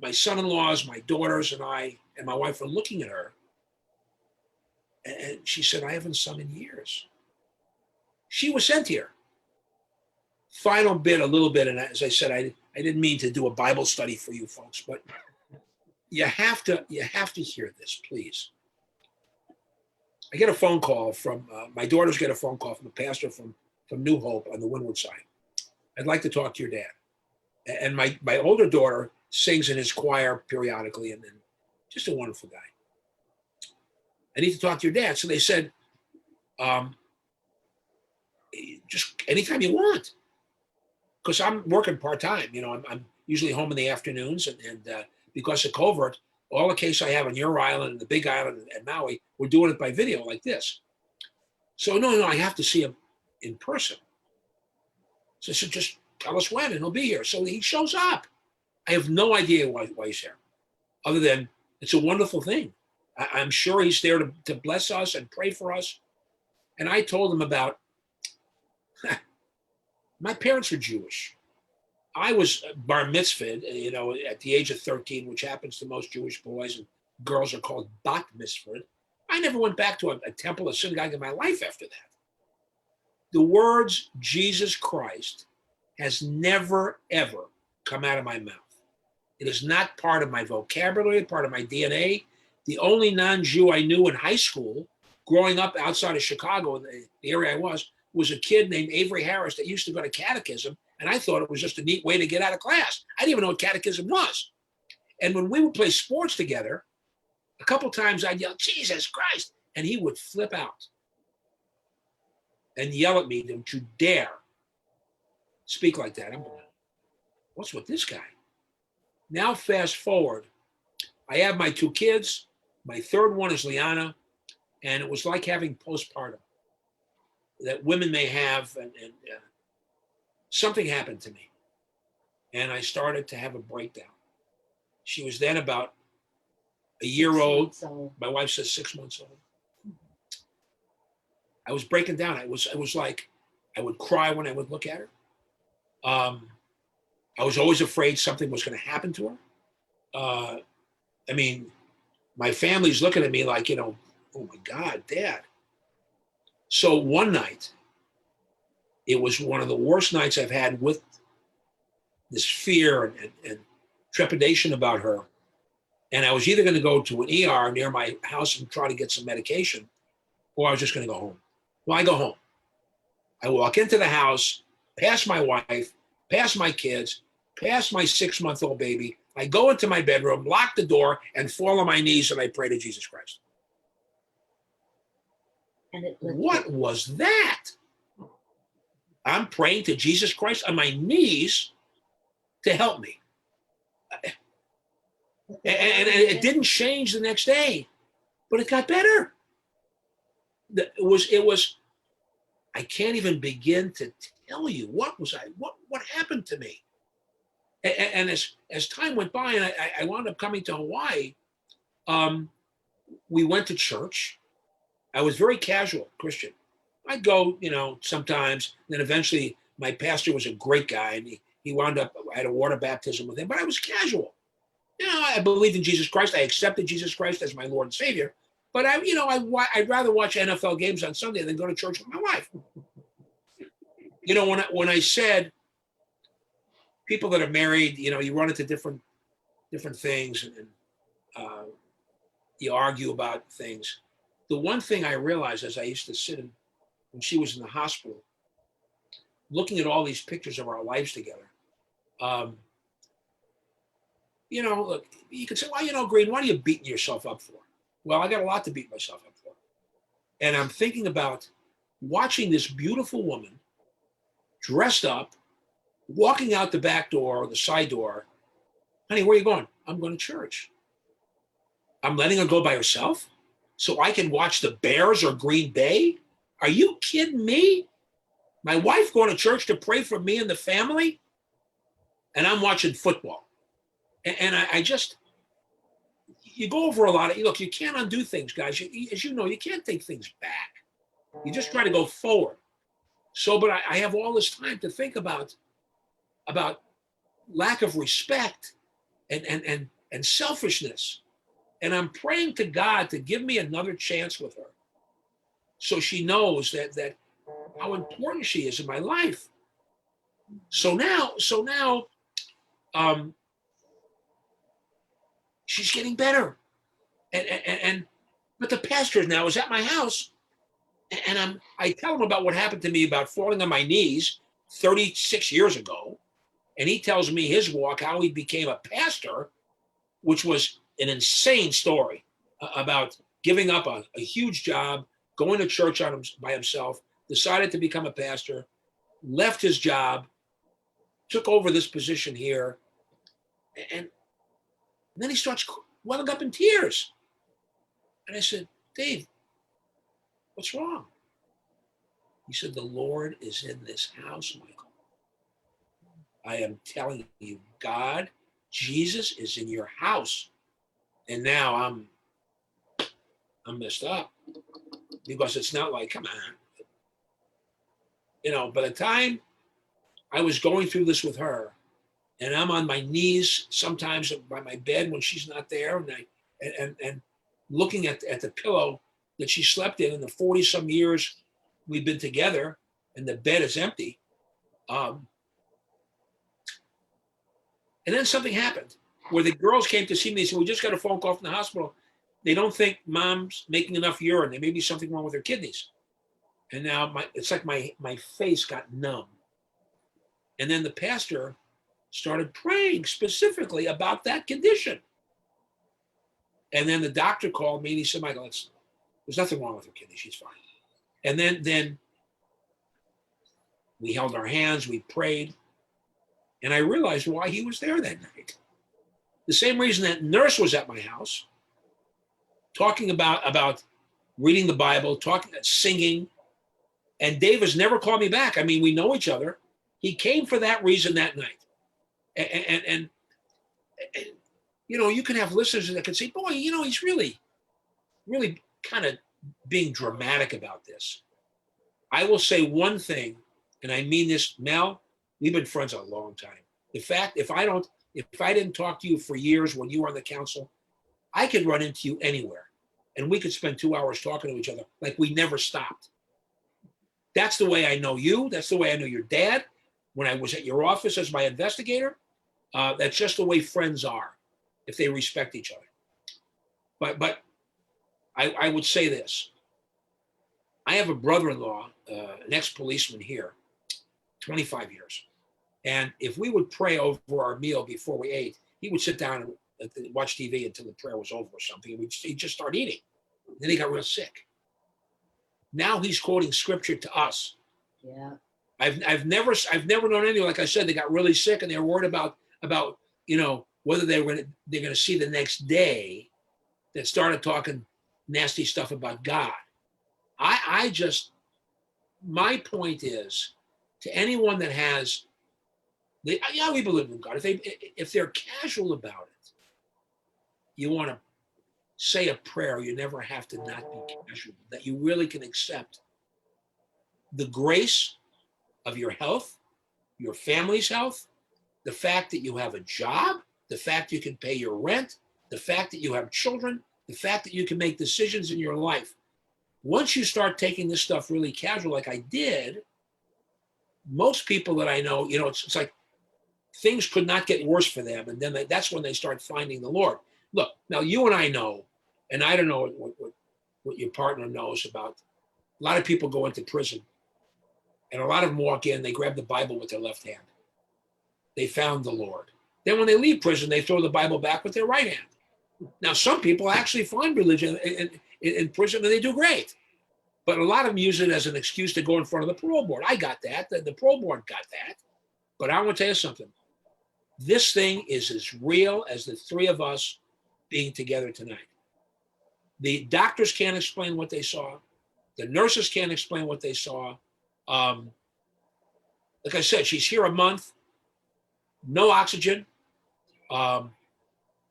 my son-in-laws, my daughters, and I, and my wife were looking at her. And she said, I haven't sung in years. She was sent here. Final bit, a little bit, and as I said, I didn't mean to do a Bible study for you folks, but you have to hear this, please. I get a phone call from, my daughters get a phone call from a pastor from New Hope on the Windward side. I'd like to talk to your dad. And my older daughter sings in his choir periodically, and then just a wonderful guy. I need to talk to your dad. So they said, just anytime you want. Because I'm working part-time, I'm usually home in the afternoons, and because of COVID, all the case I have on your island and the Big Island and Maui, we're doing it by video like this. So no, I have to see him in person. So I said, just tell us when and he'll be here. So he shows up. I have no idea why he's here, other than it's a wonderful thing. I'm sure he's there to bless us and pray for us. And I told him about, my parents were Jewish. I was bar mitzvahed, at the age of 13, which happens to most Jewish boys, and girls are called bat mitzvahed. I never went back to a temple, a synagogue in my life after that. The words Jesus Christ has never, ever come out of my mouth. It is not part of my vocabulary, part of my DNA. The only non-Jew I knew in high school, growing up outside of Chicago, in the area I was a kid named Avery Harris that used to go to catechism, and I thought it was just a neat way to get out of class. I didn't even know what catechism was. And when we would play sports together, a couple times I'd yell, Jesus Christ, and he would flip out and yell at me, don't you dare speak like that. I'm going, what's with this guy? Now fast forward, I have my 2 kids. My third one is Liana, and it was like having postpartum that women may have, and something happened to me, and I started to have a breakdown. She was then about a year old. My wife says 6 months old. I was breaking down. It was like I would cry when I would look at her. I was always afraid something was going to happen to her. I mean, my family's looking at me like, oh my God, Dad. So one night, it was one of the worst nights I've had with this fear and trepidation about her. And I was either going to go to an ER near my house and try to get some medication, or I was just going to go home. Well, I go home. I walk into the house, past my wife, past my kids, past my 6-month-old baby. I go into my bedroom, lock the door, and fall on my knees, and I pray to Jesus Christ. What was that? I'm praying to Jesus Christ on my knees to help me. And it didn't change the next day, but it got better. It was, I can't even begin to tell you what happened to me. And as time went by and I wound up coming to Hawaii, we went to church. I was very casual Christian. I'd go, sometimes. Then eventually my pastor was a great guy, and he wound up, I had a water baptism with him, but I was casual. I believed in Jesus Christ. I accepted Jesus Christ as my Lord and Savior. But I'd rather watch NFL games on Sunday than go to church with my wife. When I said people that are married, you run into different things and you argue about things. The one thing I realized as I used to sit when she was in the hospital, looking at all these pictures of our lives together, look, you could say, well, Green, what are you beating yourself up for? Well, I got a lot to beat myself up for. And I'm thinking about watching this beautiful woman dressed up, walking out the back door or the side door. Honey, where are you going? I'm going to church. I'm letting her go by herself so I can watch the Bears or Green Bay? Are you kidding me? My wife going to church to pray for me and the family? And I'm watching football. And I just, you go over a lot of, look, you can't undo things, guys. As you know, you can't take things back. You just try to go forward. So, but I have all this time to think about lack of respect and selfishness. And I'm praying to God to give me another chance with her, so she knows that how important she is in my life. So now, she's getting better, but the pastor now is at my house, and I tell him about what happened to me about falling on my knees 36 years ago, and he tells me his walk, how he became a pastor, which was an insane story about giving up a huge job, going to church by himself, decided to become a pastor, left his job, took over this position here, and then he starts welling up in tears. And I said, Dave, what's wrong? He said, the Lord is in this house, Michael. I am telling you, God, Jesus is in your house. And now I'm messed up, because it's not like, come on. By the time I was going through this with her, and I'm on my knees sometimes by my bed when she's not there, and looking at the pillow that she slept in the 40 some years we've been together, and the bed is empty. And then something happened where the girls came to see me. They said, we just got a phone call from the hospital. They don't think mom's making enough urine. There may be something wrong with her kidneys. And now it's like my face got numb. And then the pastor started praying specifically about that condition. And then the doctor called me and he said, Michael, there's nothing wrong with her kidney. She's fine. And then we held our hands, we prayed, and I realized why he was there that night. The same reason that nurse was at my house, talking about reading the Bible, singing, and Dave has never called me back. I mean, we know each other. He came for that reason that night. And you know, you can have listeners that can say, boy, you know, he's really kind of being dramatic about this. I will say one thing, and I mean this, Mel, we've been friends a long time. In fact, if I didn't talk to you for years when you were on the council, I could run into you anywhere and we could spend 2 hours talking to each other like we never stopped. That's the way I know you. That's the way I know your dad. When I was at your office as my investigator, that's just the way friends are, if they respect each other. But I would say this. I have a brother-in-law, an ex-policeman here, 25 years. And if we would pray over our meal before we ate, he would sit down and watch TV until the prayer was over or something. And he'd just start eating. Then he got real sick. Now he's quoting scripture to us.
Yeah.
I've never known anyone, like I said, they got really sick and they were worried about you know, whether they're gonna see the next day, that started talking nasty stuff about God. My point is, to anyone that has, yeah, we believe in God. If they're casual about it, you want to say a prayer. You never have to not be casual. That you really can accept the grace of your health, your family's health, the fact that you have a job, the fact you can pay your rent, the fact that you have children, the fact that you can make decisions in your life. Once you start taking this stuff really casual, like I did, most people that I know, you know, it's like things could not get worse for them. And then that's when they start finding the Lord. Look, now you and I know, and I don't know what your partner knows about, a lot of people go into prison and a lot of them walk in, they grab the Bible with their left hand. They found the Lord. Then when they leave prison, they throw the Bible back with their right hand. Now, some people actually find religion in prison and they do great. But a lot of them use it as an excuse to go in front of the parole board. I got that. The parole board got that. But I want to tell you something. This thing is as real as the three of us being together tonight. The doctors can't explain what they saw. The nurses can't explain what they saw. Like I said, she's here a month, no oxygen.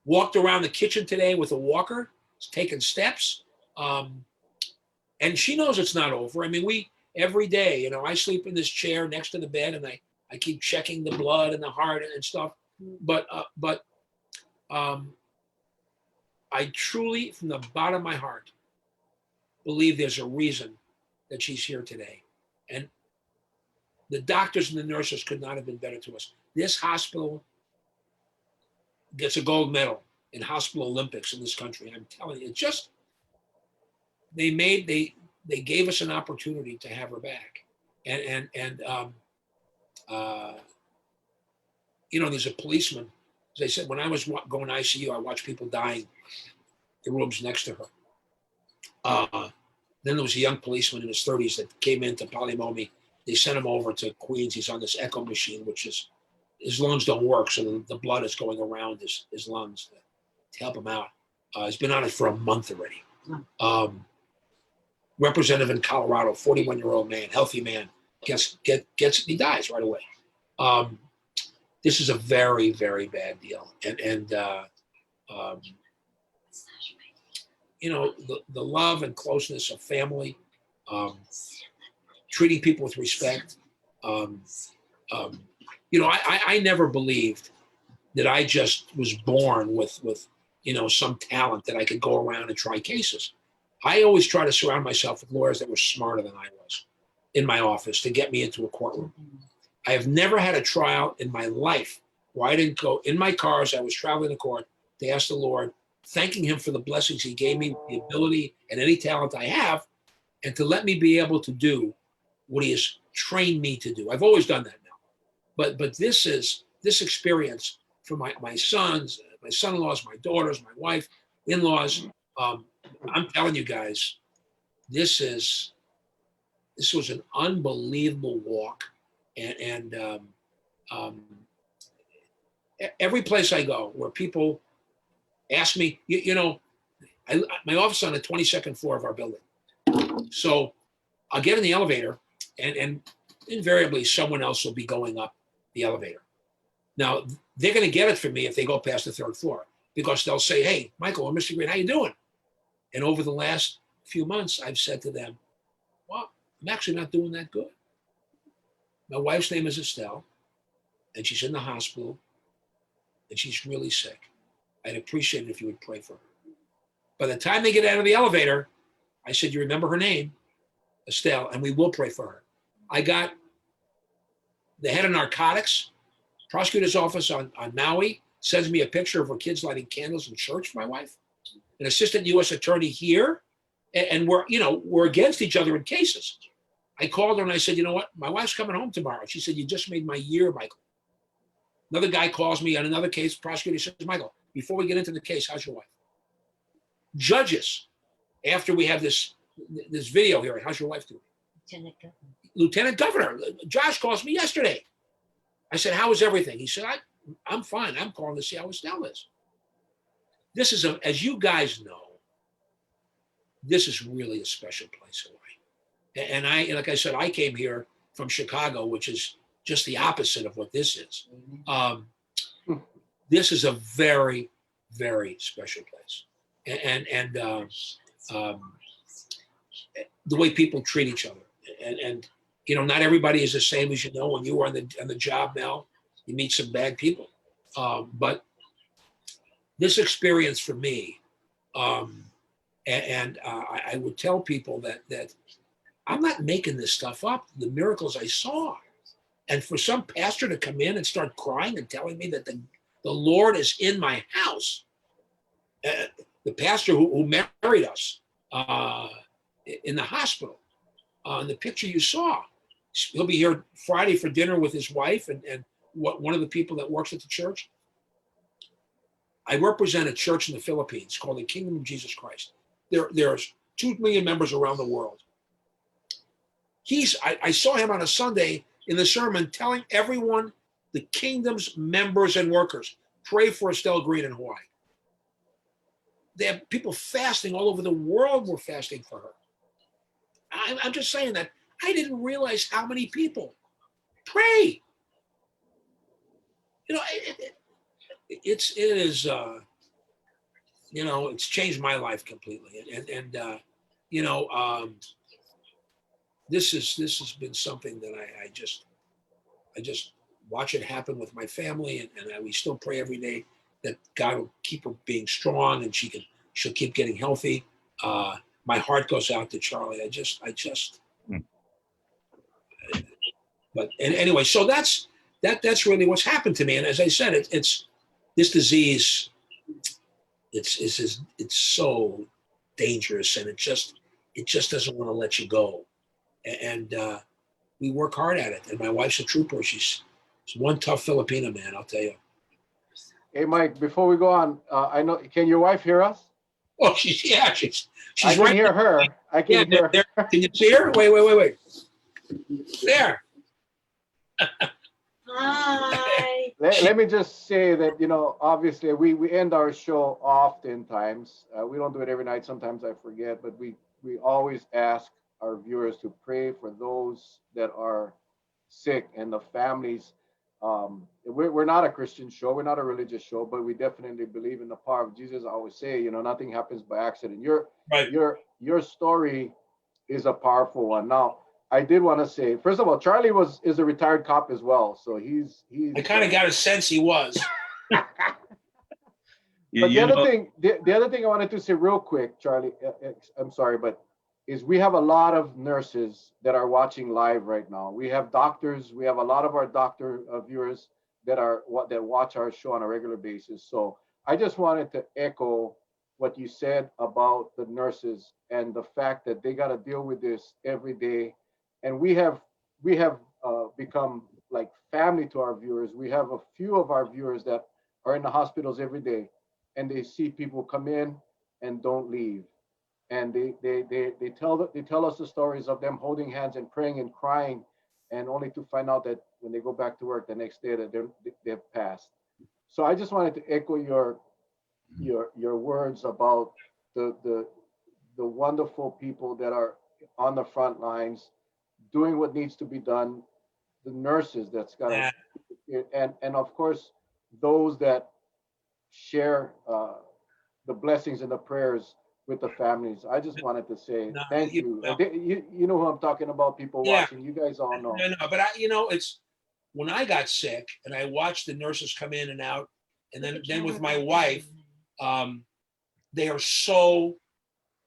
Walked around the kitchen today with a walker, taking steps. And she knows it's not over. I mean, every day, you know, I sleep in this chair next to the bed and I keep checking the blood and the heart and stuff. But I truly, from the bottom of my heart, believe there's a reason that she's here today. And the doctors and the nurses could not have been better to us. This hospital gets a gold medal in hospital Olympics in this country. I'm telling you, it's just, they gave us an opportunity to have her back. And you know, there's a policeman, as I said, when I was going to ICU, I watched people dying the rooms next to her. Then there was a young policeman in his 30s that came into Polymomi. They sent him over to Queens. He's on this echo machine, which is, his lungs don't work, so the blood is going around his lungs to help him out. He's been on it for a month already. Representative in Colorado, 41-year-old man, healthy man, gets he dies right away. This is a very, very bad deal. And you know, the love and closeness of family, treating people with respect. You know, I never believed that I just was born with you know, some talent that I could go around and try cases. I always try to surround myself with lawyers that were smarter than I was in my office to get me into a courtroom. I have never had a trial in my life where I didn't go in my car as I was traveling to court to ask the Lord, thanking him for the blessings he gave me, the ability and any talent I have, and to let me be able to do what he has trained me to do. I've always done that now. But this experience for my sons, my son-in-laws, my daughters, my wife, in-laws, I'm telling you guys, this was an unbelievable walk. And every place I go where people ask me, my office is on the 22nd floor of our building. So I'll get in the elevator and invariably someone else will be going up the elevator. Now, they're going to get it from me if they go past the 3rd floor, because they'll say, hey, Michael or Mr. Green, how you doing? And over the last few months, I've said to them, well, I'm actually not doing that good. My wife's name is Estelle, and she's in the hospital, and she's really sick. I'd appreciate it if you would pray for her. By the time they get out of the elevator, I said, you remember her name? Estelle, and we will pray for her. I got the head of narcotics, prosecutor's office on Maui, sends me a picture of her kids lighting candles in church for my wife. An assistant U.S. attorney here, and we're against each other in cases. I called her and I said, you know what? My wife's coming home tomorrow. She said, you just made my year, Michael. Another guy calls me on another case. Prosecutor says, Michael, before we get into the case, how's your wife? Judges, after we have this video here, how's your wife doing? Lieutenant Governor. Josh calls me yesterday. I said, how is everything? He said, I'm fine. I'm calling to see how Estelle is. This is, as you guys know, this is really a special place in life. And like I said, I came here from Chicago, which is just the opposite of what this is. This is a very, very special place. And the way people treat each other. And not everybody is the same, as you know. When you are on the job now, you meet some bad people. But this experience for me, I would tell people that I'm not making this stuff up. The miracles I saw, and for some pastor to come in and start crying and telling me that the Lord is in my house, the pastor who married us in the hospital, in the picture you saw, he'll be here Friday for dinner with his wife and one of the people that works at the church. I represent a church in the Philippines called the Kingdom of Jesus Christ. There's 2 million members around the world. I saw him on a Sunday in the sermon telling everyone, the Kingdom's members and workers, pray for Estelle Green in Hawaii. They have people fasting all over the world were fasting for her. I'm just saying that I didn't realize how many people pray. It's changed my life completely. This has been something that I just watch it happen with my family, and we still pray every day that God will keep her being strong and she'll keep getting healthy. My heart goes out to Charlie. But anyway, so that's really what's happened to me. And as I said, it's this disease. It's so dangerous, and it just doesn't want to let you go. And we work hard at it. And my wife's a trooper. She's one tough Filipino, man, I'll tell you.
Hey, Mike, before we go on, I know, can your wife hear us?
Oh, she's
I can
right
hear her. I can hear her.
Can you see her? Wait. There.
Hi.
Let me just say that, obviously we end our show oftentimes. We don't do it every night. Sometimes I forget, but we always ask our viewers to pray for those that are sick and the families. We're not a Christian show. We're not a religious show, but we definitely believe in the power of Jesus. I always say, nothing happens by accident. Your story is a powerful one. Now, I did want to say, first of all, Charlie is a retired cop as well. So he's
I kind of got a sense he was.
But the
you
other
know,
thing, the other thing I wanted to say real quick, Charlie, I'm sorry, but is we have a lot of nurses that are watching live right now. We have doctors. We have a lot of our doctor viewers that are what that watch our show on a regular basis. So I just wanted to echo what you said about the nurses and the fact that they got to deal with this every day. And we have become like family to our viewers. We have a few of our viewers that are in the hospitals every day, and they see people come in and don't leave, and they tell us the stories of them holding hands and praying and crying, and only to find out that when they go back to work the next day that they've passed. So I just wanted to echo your words about the the wonderful people that are on the front lines doing what needs to be done, the nurses that's got
Yeah.
to, and of course those that share the blessings and the prayers with the families. I just wanted to say
No,
thank
you,
you.
well,
You know who I'm talking about, people
yeah,
watching. You guys all know.
no, but it's when I got sick and I watched the nurses come in and out, and then with my wife, um, they are so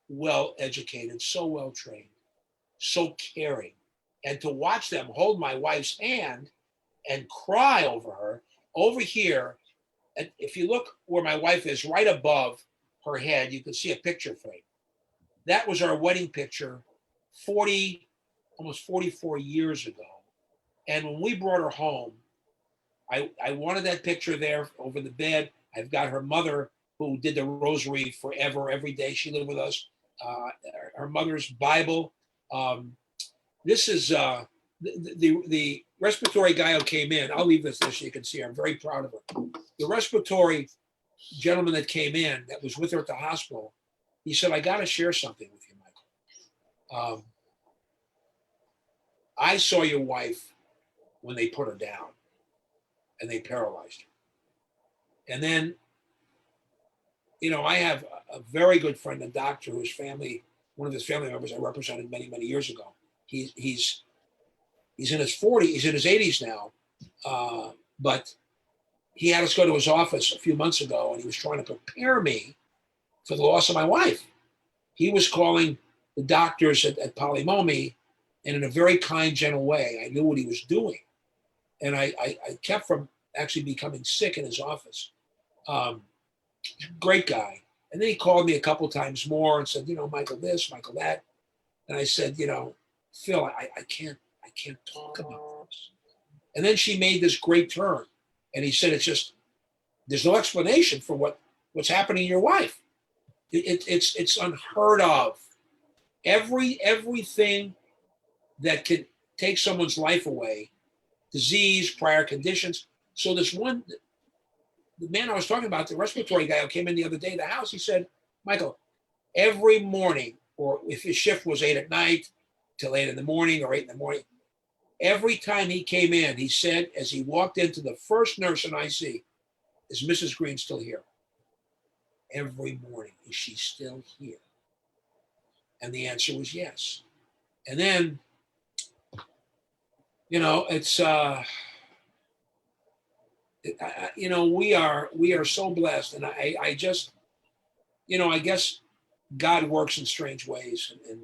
well educated, so well trained, so caring, and to watch them hold my wife's hand and cry over her over here. And if you look where my wife is, right above her head, you can see a picture frame. That was our wedding picture 40, almost 44 years ago. And when we brought her home, I wanted that picture there over the bed. I've got her mother who did the rosary forever, every day she lived with us. Her mother's Bible. This is the respiratory guy who came in. I'll leave this there so you can see her. I'm very proud of her. The respiratory gentleman that came in that was with her at the hospital, he said, I got to share something with you, Michael. I saw your wife when they put her down and they paralyzed her. And then, I have a very good friend, a doctor whose family, one of his family members I represented many, many years ago. He's in his 40s, he's in his 80s now. But he had us go to his office a few months ago and he was trying to prepare me for the loss of my wife. He was calling the doctors at Polymomi, and in a very kind, gentle way. I knew what he was doing. And I kept from actually becoming sick in his office. Great guy. And then he called me a couple times more and said, Michael this, Michael that. And I said, Phil, I can't talk about this. And then she made this great turn. And he said, there's no explanation for what's happening to your wife. It's unheard of. Everything that could take someone's life away, disease, prior conditions. So the man I was talking about, the respiratory guy who came in the other day to the house, he said, Michael, every morning, or if his shift was 8 at night till 8 in the morning or 8 in the morning, every time he came in, he said, as he walked into the first nurse in IC, is Mrs. Green still here? Every morning, is she still here? And the answer was yes. And then, it's, we are so blessed. And I just, I guess God works in strange ways. And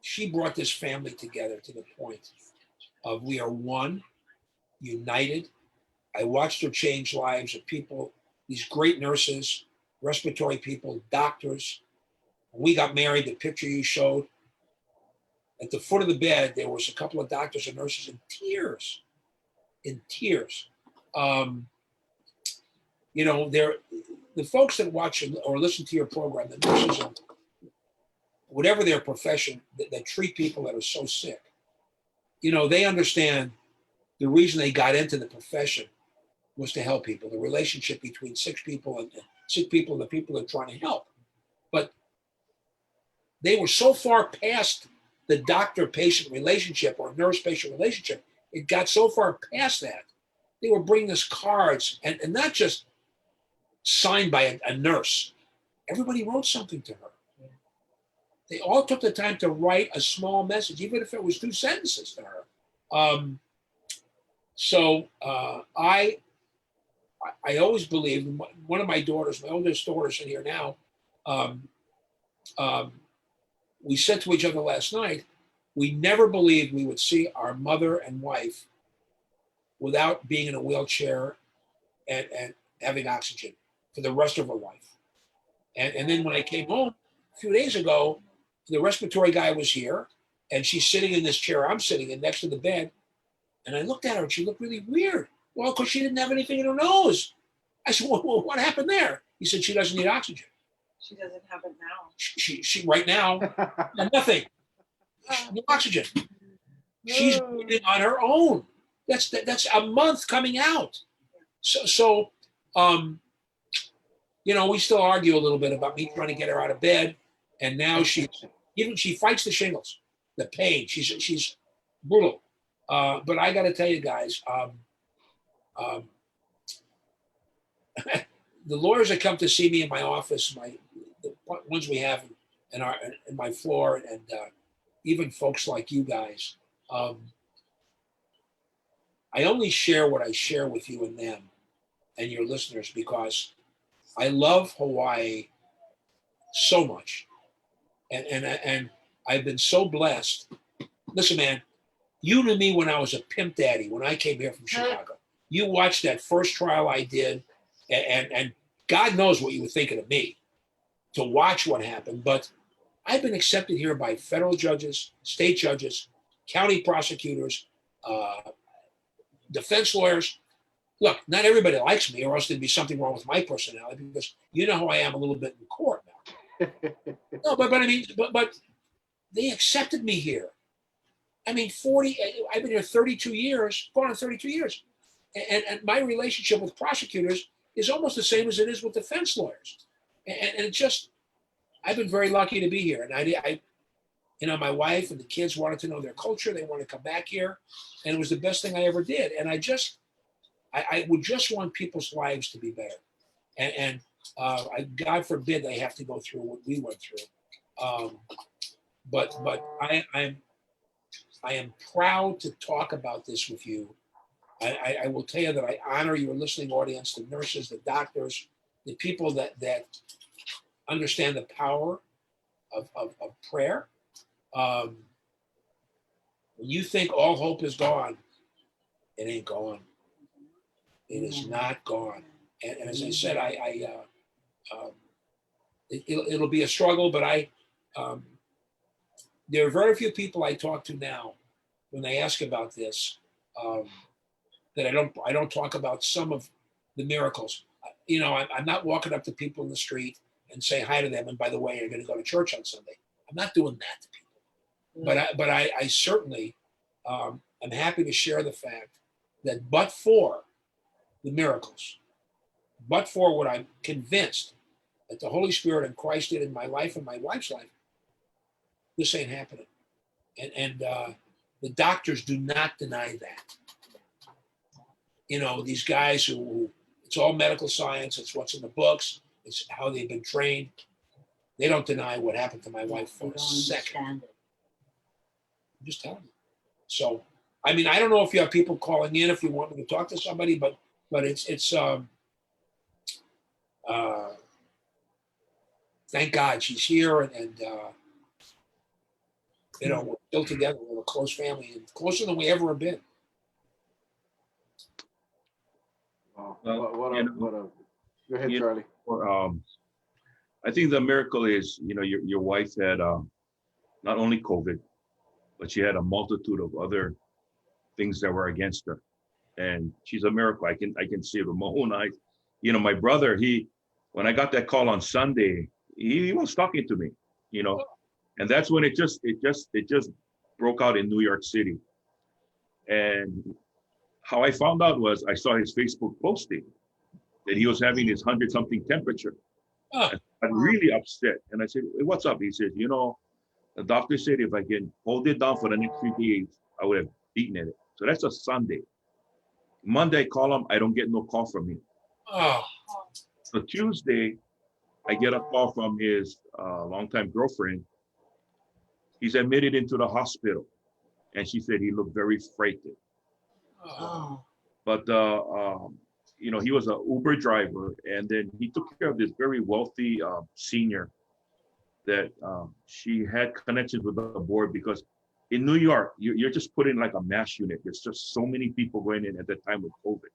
she brought this family together to the point of we are one, united. I watched her change lives of people, these great nurses, respiratory people, doctors. When we got married, the picture you showed, at the foot of the bed, there was a couple of doctors and nurses in tears. They're the folks that watch or listen to your program, the nurses, and whatever their profession, that treat people that are so sick. They understand the reason they got into the profession was to help people, the relationship between sick people and the people they're trying to help. But they were so far past the doctor-patient relationship or nurse-patient relationship. It got so far past that. They were bringing us cards, and not just signed by a nurse. Everybody wrote something to her. They all took the time to write a small message, even if it was 2 sentences to her. I always believed, one of my daughters, my oldest daughter's in here now, um, um, we said to each other last night, we never believed we would see our mother and wife without being in a wheelchair and having oxygen for the rest of her life. And then when I came home a few days ago, the respiratory guy was here, and she's sitting in this chair I'm sitting in next to the bed. And I looked at her and she looked really weird. Well, because she didn't have anything in her nose. I said, well, what happened there? He said, she doesn't need oxygen.
She doesn't have it now.
She right now, nothing. No oxygen. She's breathing on her own. That's a month coming out. So we still argue a little bit about me trying to get her out of bed. And now she fights the shingles, the pain. She's brutal. But I got to tell you guys, the lawyers that come to see me in my office, the ones we have in my floor, and even folks like you guys, I only share what I share with you and them and your listeners because I love Hawaii so much, and I've been so blessed. Listen, man, you knew me when I was a pimp daddy when I came here from Chicago. You watched that first trial I did, and God knows what you were thinking of me to watch what happened. But I've been accepted here by federal judges, state judges, county prosecutors, defense lawyers. Look, not everybody likes me, or else there'd be something wrong with my personality, because you know how I am a little bit in court now. No, but I mean, but they accepted me here. I mean, I've been here 32 years, going on 32 years. And my relationship with prosecutors is almost the same as it is with defense lawyers. And it just, I've been very lucky to be here. And I my wife and the kids wanted to know their culture. They wanted to come back here. And it was the best thing I ever did. And I would just want people's lives to be better. And God forbid they have to go through what we went through. But I am proud to talk about this with you. I will tell you that I honor your listening audience, the nurses, the doctors, the people that understand the power of prayer. When you think all hope is gone, it ain't gone. It is not gone. And as I said, it'll be a struggle, but there are very few people I talk to now when they ask about this, that I don't talk about some of the miracles. I'm not walking up to people in the street and say hi to them. And by the way, you're going to go to church on Sunday. I'm not doing that to people. But I certainly am happy to share the fact that but for the miracles, but for what I'm convinced that the Holy Spirit and Christ did in my life and my wife's life, this ain't happening. And the doctors do not deny that. These guys who it's all medical science, it's what's in the books, it's how they've been trained. They don't deny what happened to my wife for a second. I'm just telling you. So, I mean, I don't know if you have people calling in if you want me to talk to somebody, but it's thank God she's here, and we're still together. We're a close family, and closer than we ever have been.
What a go ahead, Charlie.
I think the miracle is, your wife had not only COVID, but she had a multitude of other things that were against her, and she's a miracle. I can see it with my own eyes. My brother, when I got that call on Sunday, he was talking to me, and that's when it just broke out in New York City. And how I found out was I saw his Facebook posting that he was having his 100-something temperature. I'm really upset. And I said, hey, what's up? He said, the doctor said if I can hold it down for the next 3 days, I would have beaten it. So that's a Sunday. Monday, I call him. I don't get no call from him.
Oh.
So Tuesday, I get a call from his longtime girlfriend. He's admitted into the hospital. And she said he looked very frightened.
Oh.
But he was an Uber driver, and then he took care of this very wealthy senior that she had connections with the board, because in New York, you're just put in like a mass unit. There's just so many people going in at the time with COVID.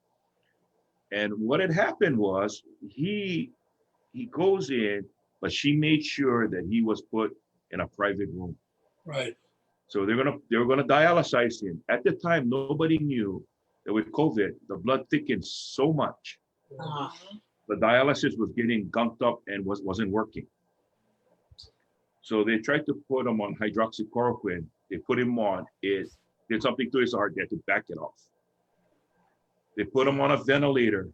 And what had happened was he goes in, but she made sure that he was put in a private room.
Right.
So they were gonna dialyze him. At the time, nobody knew that with COVID, the blood thickened so much, the dialysis was getting gunked up and wasn't working. So they tried to put him on hydroxychloroquine. They put him on it, did something to his heart, they had to back it off. They put him on a ventilator.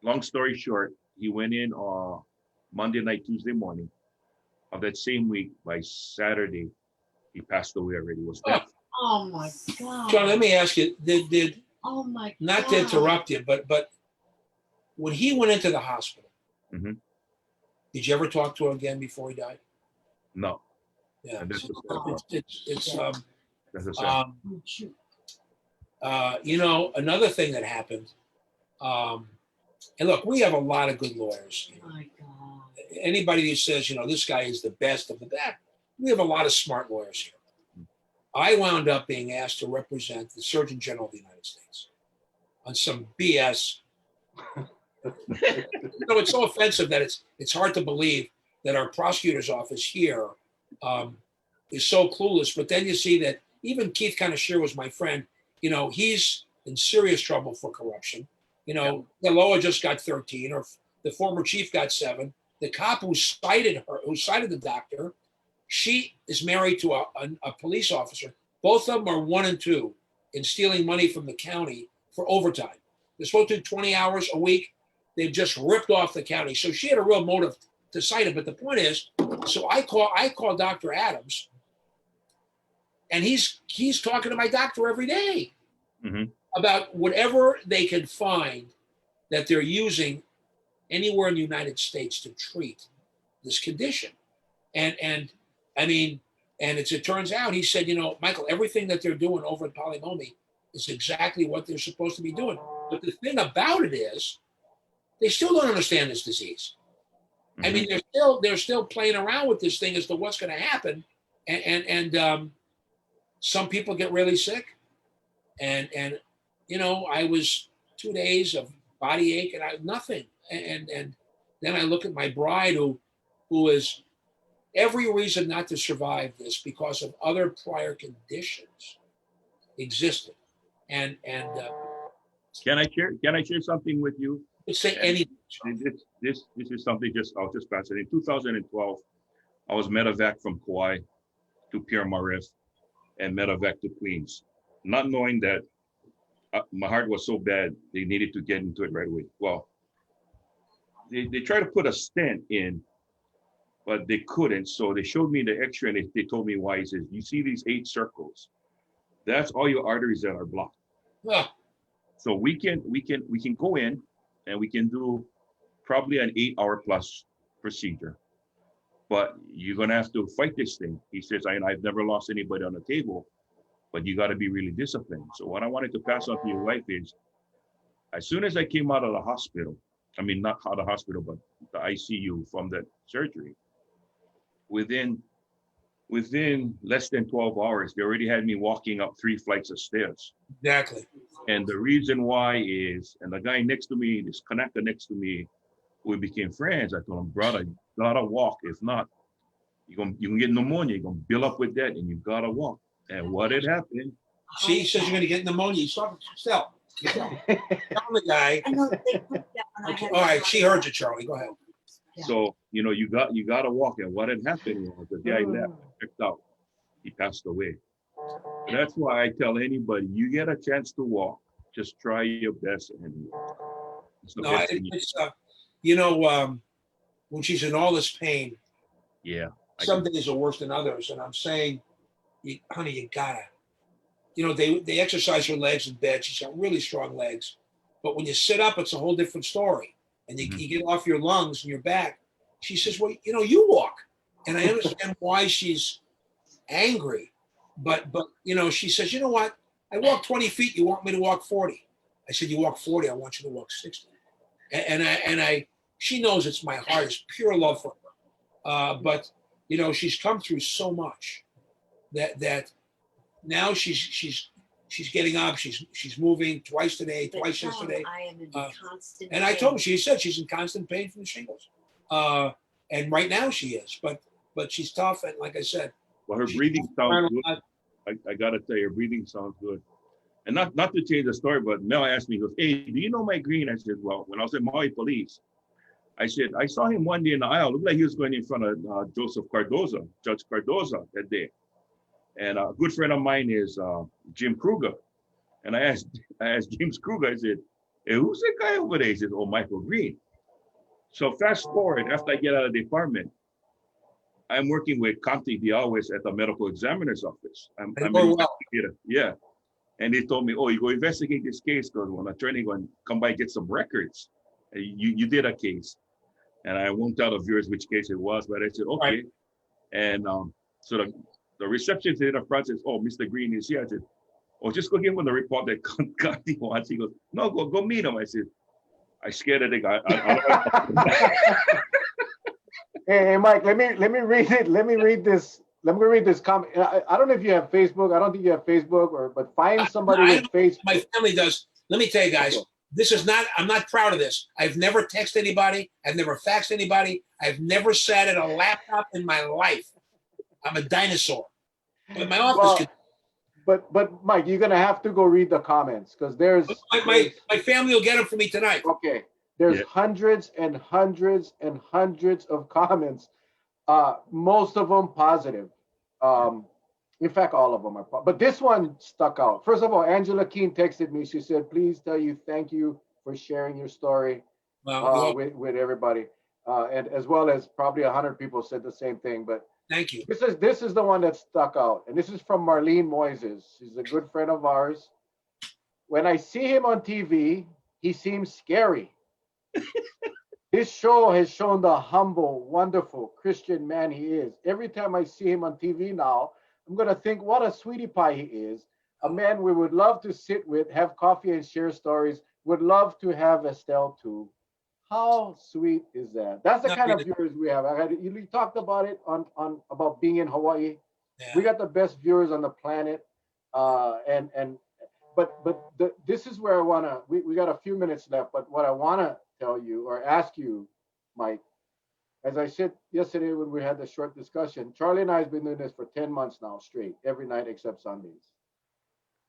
Long story short, he went in Monday night, Tuesday morning of that same week. By Saturday, he passed away already, was dead.
Oh my God.
John, let me ask you, did
Oh my God.
not to interrupt you, but when he went into the hospital,
Mhm.
did you ever talk to him again before he died?
No,
Yeah.
and that's the sad part.
It's
That's the sad.
another thing that happened, and look, we have a lot of good lawyers.
Oh my God.
Anybody who says, this guy is the best of the best, we have a lot of smart lawyers here. I wound up being asked to represent the Surgeon General of the United States on some BS. It's so offensive that it's hard to believe that our prosecutor's office here is so clueless. But then you see that even Keith Kanashir was my friend. He's in serious trouble for corruption. Yaloa just got 13, or the former chief got 7. The cop who cited the doctor, she is married to a police officer. Both of them are 1 and 2 in stealing money from the county for overtime. They're supposed to do 20 hours a week. They've just ripped off the county. So she had a real motive to cite it. But the point is, so I call Dr. Adams, and he's talking to my doctor every day
Mhm.
about whatever they can find that they're using anywhere in the United States to treat this condition. And I mean, and it turns out, he said, Michael, everything that they're doing over at Polynomi is exactly what they're supposed to be doing. But the thing about it is, they still don't understand this disease. I mean, they're still playing around with this thing as to what's going to happen, and some people get really sick, and I was 2 days of body ache and nothing, and then I look at my bride who is every reason not to survive this because of other prior conditions existed, and
Can I share something with you?
let's say anything.
This is something I'll just pass it. In 2012, I was medevac from Kauai to Pierre Marais and medevac to Queens, not knowing that my heart was so bad they needed to get into it right away. Well, they tried to put a stent in, but they couldn't. So they showed me the X-ray and they told me why. He says, "You see these 8 circles? That's all your arteries that are blocked."
Well,
So we can go in and we can do probably an 8-hour plus procedure, but you're gonna have to fight this thing. He says, I've never lost anybody on the table, but you got to be really disciplined. So what I wanted to pass on to your wife is, as soon as I came out of the hospital, I mean, not out of the hospital, but the ICU from that surgery, within less than 12 hours, they already had me walking up 3 flights of stairs.
exactly.
And the reason why is, and the guy next to me, this connector next to me, we became friends. I told him, brother, you gotta walk. If not, you can get pneumonia. You're gonna build up with that, and you gotta walk. And what had happened?
See, he says you're going to get pneumonia. You stop. Tell the guy.
I know they put that when I
Okay,
had
all right,
it.
she heard you, Charlie. Go ahead.
Yeah.
So you gotta walk. And what had happened was the guy left, picked out. He passed away. That's why I tell anybody, you get a chance to walk, just try your best and walk. It's the
No,
best thing
when she's in all this pain,
yeah.
some days are worse than others. And I'm saying, honey, you gotta. They exercise her legs in bed. She's got really strong legs. But when you sit up, it's a whole different story. And you get off your lungs and your back. She says, well, you walk. And I understand why she's angry. But she says, you know what? I walk 20 feet. You want me to walk 40. I said, you walk 40, I want you to walk 60. She knows it's my heart, it's pure love for her. But you know, she's come through so much that now she's getting up, she's moving twice today,
But
twice
tell 'em
yesterday.
I am in constant.
And I told her,
pain.
she said she's in constant pain from the shingles. And right now she is, but she's tough. And like I said,
Well, her
she's
breathing
around
sounds
a
good.
lot.
I gotta tell you, her breathing sounds good. And not to change the story, but Mel asked me, he goes, "Hey, do you know Mike Green?" I said, "Well, when I was at Maui Police, I said I saw him one day in the aisle. Looked like he was going in front of Joseph Cardoza, Judge Cardoza that day. And a good friend of mine is Jim Kruger. And I asked James Kruger, I said, "Hey, who's that guy over there?" He said, "Oh, Michael Green." So fast forward, after I get out of the department, I'm working with Conti Diawes at the medical examiner's office. I'm
And
an
we're well.
investigator. Yeah. And they told me, "Oh, you go investigate this case because when attorney going to come by and get some records. You did a case." And I won't tell the viewers which case it was, but I said, "Okay."
Right.
And so the receptionist in the front says, "Oh, Mr. Green is here." I said, "Oh, just go give him the report that Conti wants." He goes, "No, go meet him." I said, I scared of the guy.
Hey, Mike, let me read it. Let me read this. Let me read this comment. I don't know if you have Facebook. I don't think you have Facebook, but find somebody
I
with Facebook.
My family does. Let me tell you guys,
Okay.
this is not, I'm not proud of this. I've never texted anybody. I've never faxed anybody. I've never sat at a laptop in my life. I'm a dinosaur. But my office
Well, but Mike, you're gonna have to go read the comments because there's
my family will get them for me tonight.
okay. There's
Yeah.
hundreds and hundreds and hundreds of comments. Most of them positive. In fact, all of them are. But this one stuck out. First of all, Angela Keene texted me. She said, "Please tell you thank you for sharing your story
Well,
with everybody," and as well as probably 100 people said the same thing. But
thank you.
this is the one that stuck out, and this is from Marlene Moises. She's a good friend of ours. When I see him on TV, he seems scary. This show has shown the humble, wonderful Christian man he is. Every time I see him on TV now, I'm going to think what a sweetie pie he is. A man we would love to sit with, have coffee and share stories. Would love to have Estelle too. How sweet is that? That's the
Not
kind of
really.
viewers we have. You talked about it on about being in Hawaii.
Yeah.
We got the best viewers on the planet. This is where I want to, we got a few minutes left, but what I want to tell you or ask you, Mike, as I said yesterday when we had the short discussion, Charlie and I have been doing this for 10 months now straight, every night except Sundays.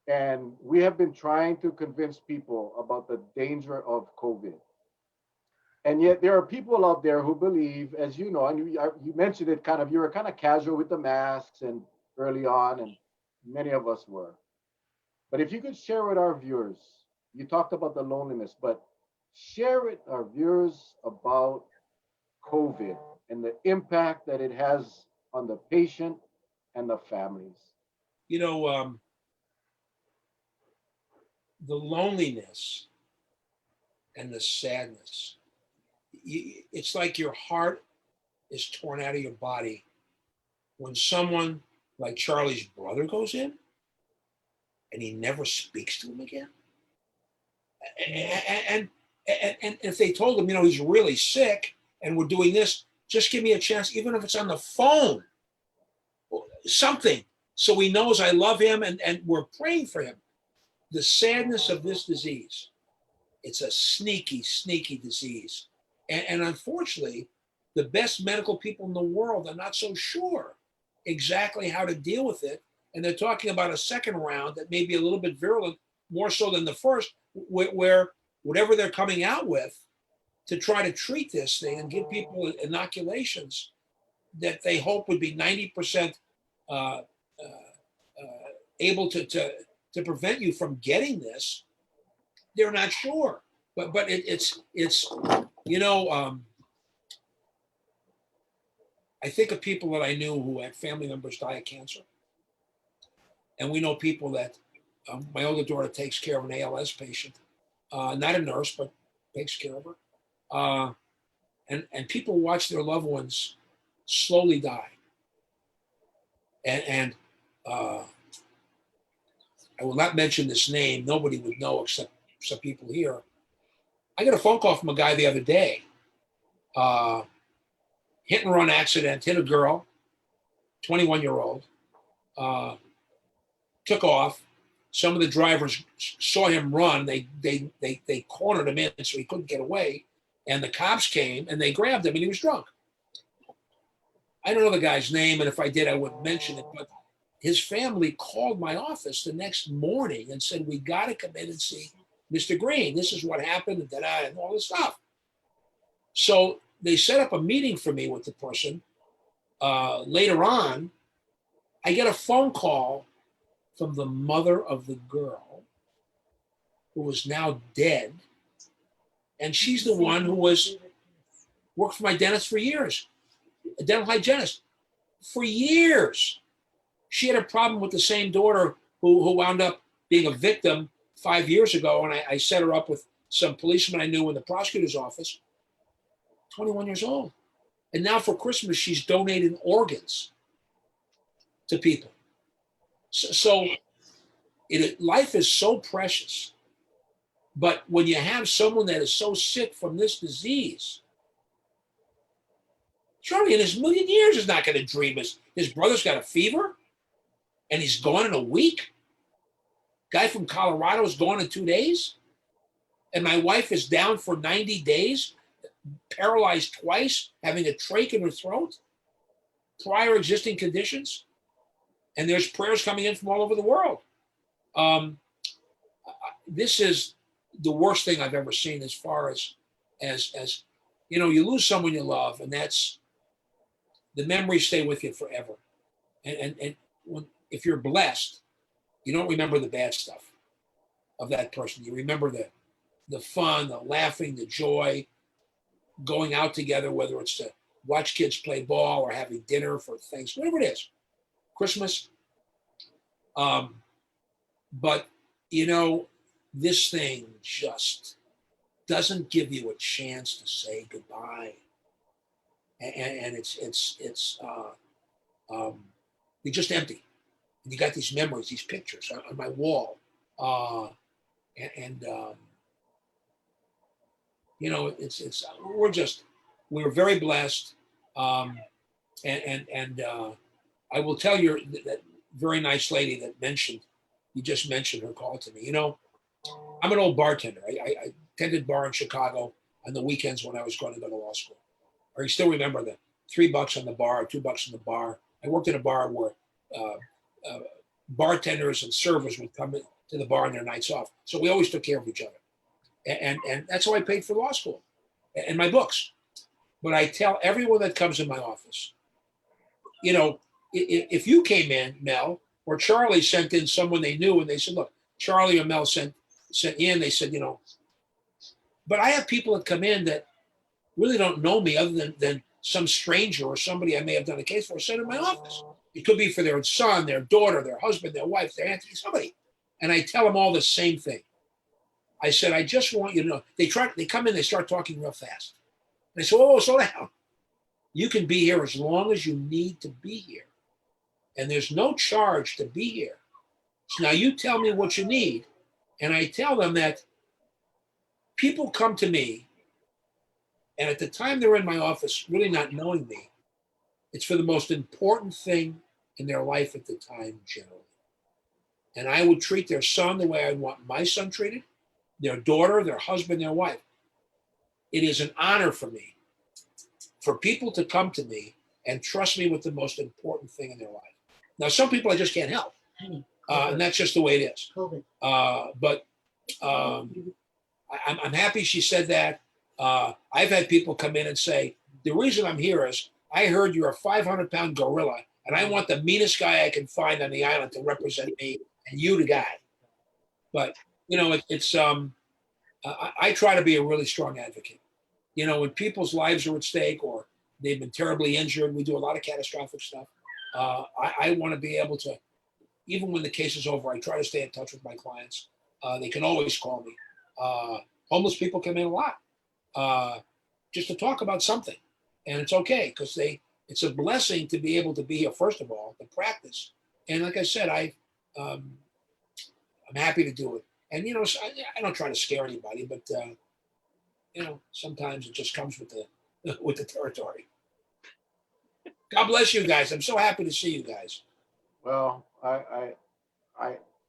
And we have been trying to convince people about the danger of COVID. And yet there are people out there who believe, as you know, and you mentioned it kind of, you were kind of casual with the masks and early on, and many of us were. But if you could share with our viewers, you talked about the loneliness, but share with our viewers about COVID and the impact that it has on the patient and the families.
You know, the loneliness and the sadness, it's like your heart is torn out of your body when someone like Charlie's brother goes in and he never speaks to him again. And if they told him, you know, he's really sick and we're doing this, just give me a chance, even if it's on the phone, something, so he knows I love him and we're praying for him. The sadness of this disease, it's a sneaky, sneaky disease. And unfortunately, the best medical people in the world are not so sure exactly how to deal with it. And they're talking about a second round that may be a little bit virulent, more so than the first, where whatever they're coming out with to try to treat this thing and give people inoculations that they hope would be 90% able to prevent you from getting this, they're not sure. But it's you know, I think of people that I knew who had family members die of cancer. And we know people that, my older daughter takes care of an ALS patient, not a nurse, but takes care of her. And people watch their loved ones slowly die. And I will not mention this name. Nobody would know except some people here. I got a phone call from a guy the other day. Hit and run accident, hit a girl, 21-year-old. Took off. Some of the drivers saw him run. They cornered him in so he couldn't get away. And the cops came and they grabbed him and he was drunk. I don't know the guy's name, and if I did, I wouldn't mention it. But his family called my office the next morning and said, "We got to come in and see Mr. Green. This is what happened," and da-da, and all this stuff. So they set up a meeting for me with the person. Later on, I get a phone call from the mother of the girl who is now dead. And she's the one who worked for my dentist for years, a dental hygienist for years. She had a problem with the same daughter who wound up being a victim 5 years ago. And I set her up with some policemen I knew in the prosecutor's office, 21 years old. And now for Christmas, she's donating organs to people. So life is so precious. But when you have someone that is so sick from this disease, Charlie in his million years is not going to dream his brother's got a fever and he's gone in a week. Guy from Colorado is gone in 2 days. And my wife is down for 90 days, paralyzed twice, having a trach in her throat, prior existing conditions. And there's prayers coming in from all over the world. This is the worst thing I've ever seen as far as you lose someone you love, and that's the memories stay with you forever. And if you're blessed, you don't remember the bad stuff of that person. You remember the fun, the laughing, the joy, going out together, whether it's to watch kids play ball or having dinner for things, whatever it is, Christmas. But this thing just doesn't give you a chance to say goodbye, and you're just empty. And you got these memories, these pictures on my wall, we're very blessed, and I will tell you that very nice lady that you just mentioned her call to me. I'm an old bartender. I tended bar in Chicago on the weekends when I was going to go to law school. I still remember the $3 on the bar, $2 on the bar. I worked in a bar where bartenders and servers would come to the bar on their nights off. So we always took care of each other. And that's how I paid for law school and my books. But I tell everyone that comes in my office, if you came in, Mel, or Charlie sent in someone they knew and they said, look, Charlie or Mel sent in, they said, but I have people that come in that really don't know me other than some stranger or somebody I may have done a case for sent in my office. It could be for their son, their daughter, their husband, their wife, their auntie, somebody. And I tell them all the same thing. I said, I just want you to know. They come in, they start talking real fast. And I said, oh, slow down. You can be here as long as you need to be here. And there's no charge to be here. So now you tell me what you need. And I tell them that people come to me, and at the time they're in my office, really not knowing me, it's for the most important thing in their life at the time, generally. And I would treat their son the way I want my son treated, their daughter, their husband, their wife. It is an honor for me for people to come to me and trust me with the most important thing in their life. Now, some people I just can't help, and that's just the way it is. But I'm happy she said that. I've had people come in and say, the reason I'm here is I heard you're a 500-pound gorilla, and I want the meanest guy I can find on the island to represent me, and you the guy. But, I try to be a really strong advocate. When people's lives are at stake or they've been terribly injured, we do a lot of catastrophic stuff. I want to be able to, even when the case is over, I try to stay in touch with my clients. They can always call me. Homeless people come in a lot just to talk about something. And it's okay because it's a blessing to be able to be here, first of all, to practice. And like I said, I'm happy to do it. And you know, so I don't try to scare anybody, but you know, sometimes it just comes with the with the territory. God bless you guys. I'm so happy to see you guys.
Well,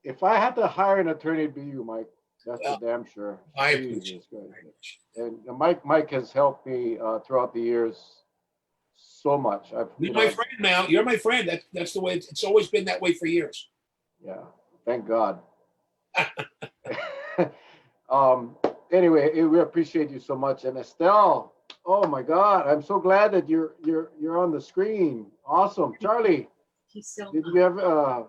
if I had to hire an attorney, it'd be you, Mike. That's
Well,
for damn sure.
I appreciate
Jesus Christ.
it.
And Mike has helped me throughout the years so much.
You're my friend, Mal. You're my friend. That's the way it's always been that way for years.
Yeah, thank God. um, anyway, we appreciate you so much. And Estelle, oh my God, I'm so glad that you're on the screen. Awesome, Charlie.
He's so
Did you ever?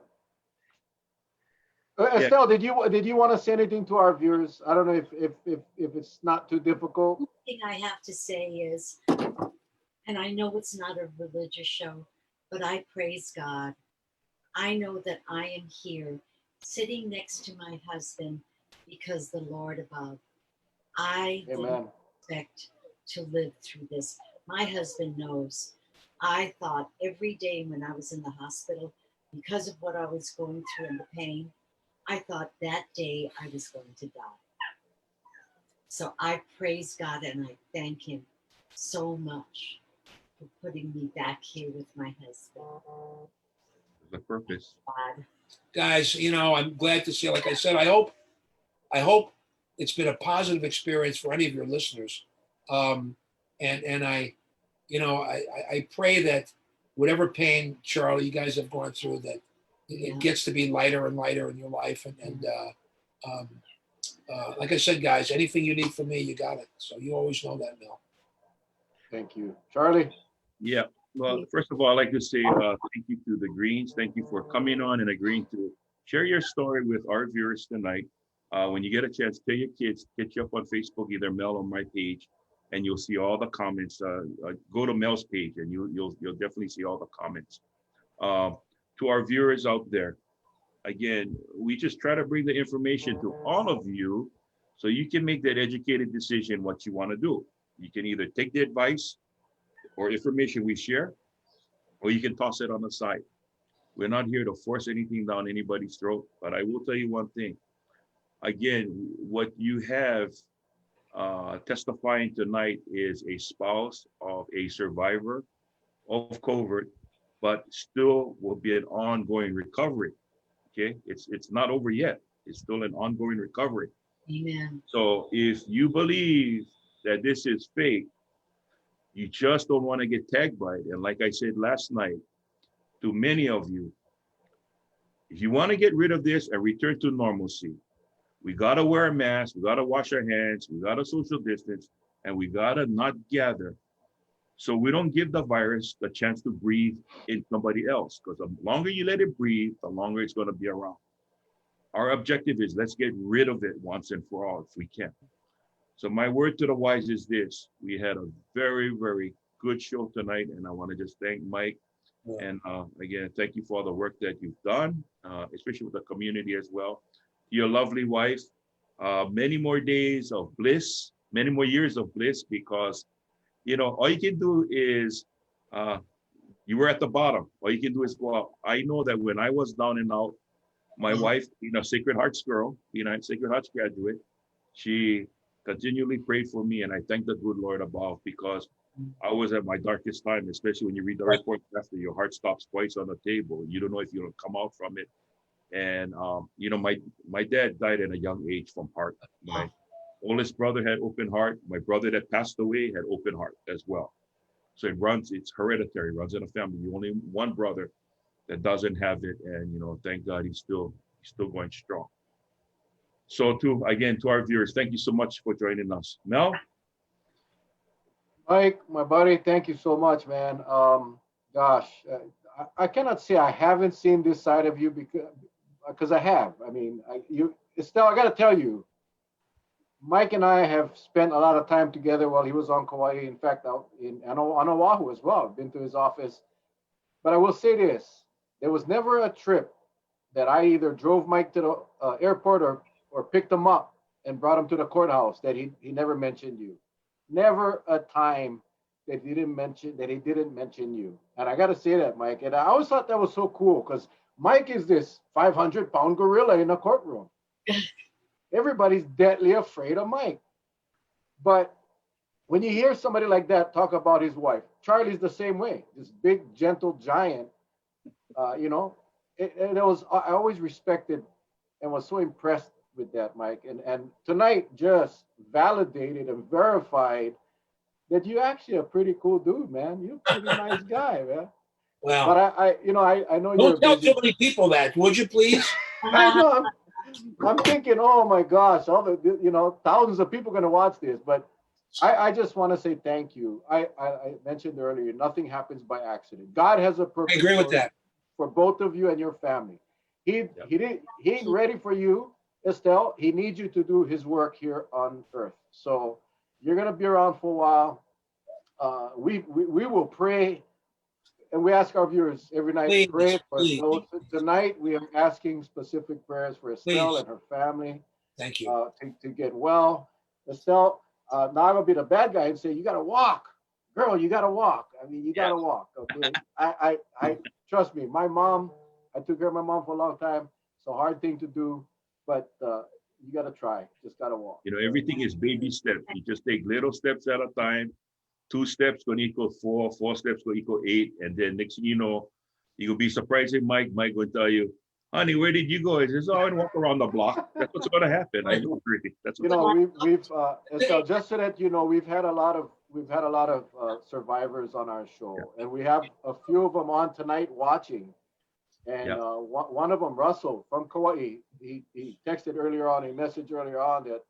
Estelle, did you want to say anything to our viewers? I don't know if it's not too difficult.
One thing I have to say is, and I know it's not a religious show, but I praise God. I know that I am here sitting next to my husband because the Lord above. I didn't
Amen.
expect to live through this. My husband knows. I thought every day when I was in the hospital, because of what I was going through and the pain, I thought that day I was going to die. So I praise God and I thank him so much for putting me back here with my husband.
The purpose.
God.
Guys, you know, I'm glad to see. Like I said, I hope it's been a positive experience for any of your listeners. And I, you know, I pray that whatever pain, Charlie, you guys have gone through, that it gets to be lighter and lighter in your life. And like I said, guys, anything you need from me, you got it. So you always know that, Mel.
Thank you, Charlie.
Yeah. Well, first of all, I'd like to say thank you to the Greens. Thank you for coming on and agreeing to share your story with our viewers tonight. When you get a chance, tell your kids, hit you up on Facebook, either Mel or my page, and you'll see all the comments. Go to Mel's page, and you'll definitely see all the comments. To our viewers out there, again, we just try to bring the information to all of you so you can make that educated decision what you want to do. You can either take the advice or information we share, or you can toss it on the side. We're not here to force anything down anybody's throat, but I will tell you one thing. Again, what you have testifying tonight is a spouse of a survivor of COVID, but still will be an ongoing recovery. Okay, it's not over yet. It's still an ongoing recovery.
Amen.
So if you believe that this is fake, you just don't want to get tagged by it. And like I said last night, to many of you, if you want to get rid of this and return to normalcy, we got to wear a mask, we got to wash our hands, we got to social distance, and we got to not gather. So we don't give the virus the chance to breathe in somebody else, because the longer you let it breathe, the longer it's going to be around. Our objective is let's get rid of it once and for all if we can. So my word to the wise is this: we had a very, very good show tonight, and I want to just thank Mike. And again, thank you for all the work that you've done, especially with the community as well. Your lovely wife, many more days of bliss, many more years of bliss, because you know, all you can do is, you were at the bottom. All you can do is go up. I know that when I was down and out, my wife, you know, Sacred Hearts girl, you know, Sacred Hearts graduate, she continually prayed for me, and I thank the good Lord above, because I was at my darkest time, especially when you read the report after your heart stops twice on the table. You don't know if you'll come out from it. And, you know, my dad died at a young age from heart. My oldest brother had open heart. My brother that passed away had open heart as well. So it's hereditary, runs in a family. You only one brother that doesn't have it. And, you know, thank God he's still going strong. So to our viewers, thank you so much for joining us. Mel?
Mike, my buddy, thank you so much, man. Gosh, I cannot say I haven't seen this side of you because I have. I mean, Estelle, I got to tell you, Mike and I have spent a lot of time together while he was on Kauai. In fact, out on Oahu as well. I've been to his office. But I will say this: there was never a trip that I either drove Mike to the airport or picked him up and brought him to the courthouse that he never mentioned you. Never a time that he didn't mention you. And I got to say that, Mike. And I always thought that was so cool, because Mike is this 500-pound gorilla in a courtroom. everybody's deadly afraid of Mike. But when you hear somebody like that talk about his wife, Charlie's the same way. This big, gentle giant. You know, it was, I always respected and was so impressed with that, Mike. And tonight just validated and verified that you're actually a pretty cool dude, man. You're a pretty nice guy, man.
Well,
But I know you're
don't tell
busy.
too many people that, would you please?
I know. I'm thinking, oh my gosh, all the, you know, thousands of people are gonna watch this. But I just want to say thank you. I mentioned earlier, nothing happens by accident. God has a
I
purpose
agree with that.
for both of you and your family. He ain't ready for you, Estelle. He needs you to do his work here on earth. So you're gonna be around for a while. We will pray, and we ask our viewers every night
Please,
to pray for
please.
those. Tonight we are asking specific prayers for Estelle
Please.
and her family
Thank you.
to get well. Estelle, now I'm gonna be the bad guy and say you gotta walk, girl. You gotta walk. I mean, you gotta walk. Okay. I trust me. My mom, I took care of my mom for a long time. It's a hard thing to do, but you gotta try. Just gotta walk.
You know, everything is baby steps. You just take little steps at a time. 2 steps gonna equal 4, 4 steps gonna equal 8, and then next thing you know, you'll be surprising Mike. Mike will tell you, honey, where did you go? He says, oh, I walk around the block. That's what's gonna happen. I know, really. That's
You
what's
know, we've Estelle, just so that you know, we've had a lot of survivors on our show, and we have a few of them on tonight watching. And
Yeah.
one of them, Russell from Kauai, he texted earlier on, he messaged earlier on that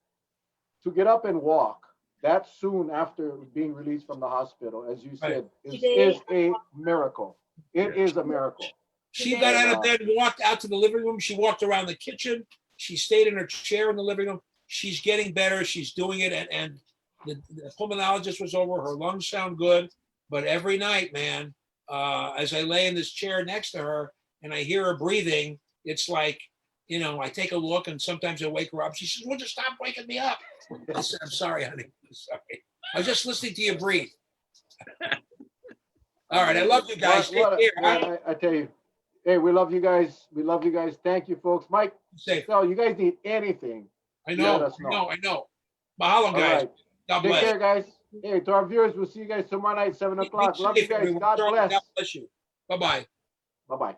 to get up and walk that soon after being released from the hospital, as you said, is a miracle. It is a miracle.
She got out of bed, walked out to the living room. She walked around the kitchen. She stayed in her chair in the living room. She's getting better. She's doing it. And the pulmonologist was over. Her lungs sound good. But every night, man, as I lay in this chair next to her and I hear her breathing, it's like, you know, I take a look and sometimes I wake her up. She says, would you stop waking me up? I said, I'm sorry, honey. I'm sorry. I was just listening to you breathe. All right. I love you guys. Take care.
Man, I tell you, hey, we love you guys. We love you guys. Thank you, folks. Mike,
Safe.
Estelle, you guys need anything.
I know.
Let us know.
I know. Mahalo,
All
guys.
right.
God
Take
bless.
care, guys. Hey, to our viewers, we'll see you guys tomorrow night, 7 o'clock.
Be
Love you
safe,
guys.
everyone.
God bless.
God bless you. Bye-bye.
Bye-bye.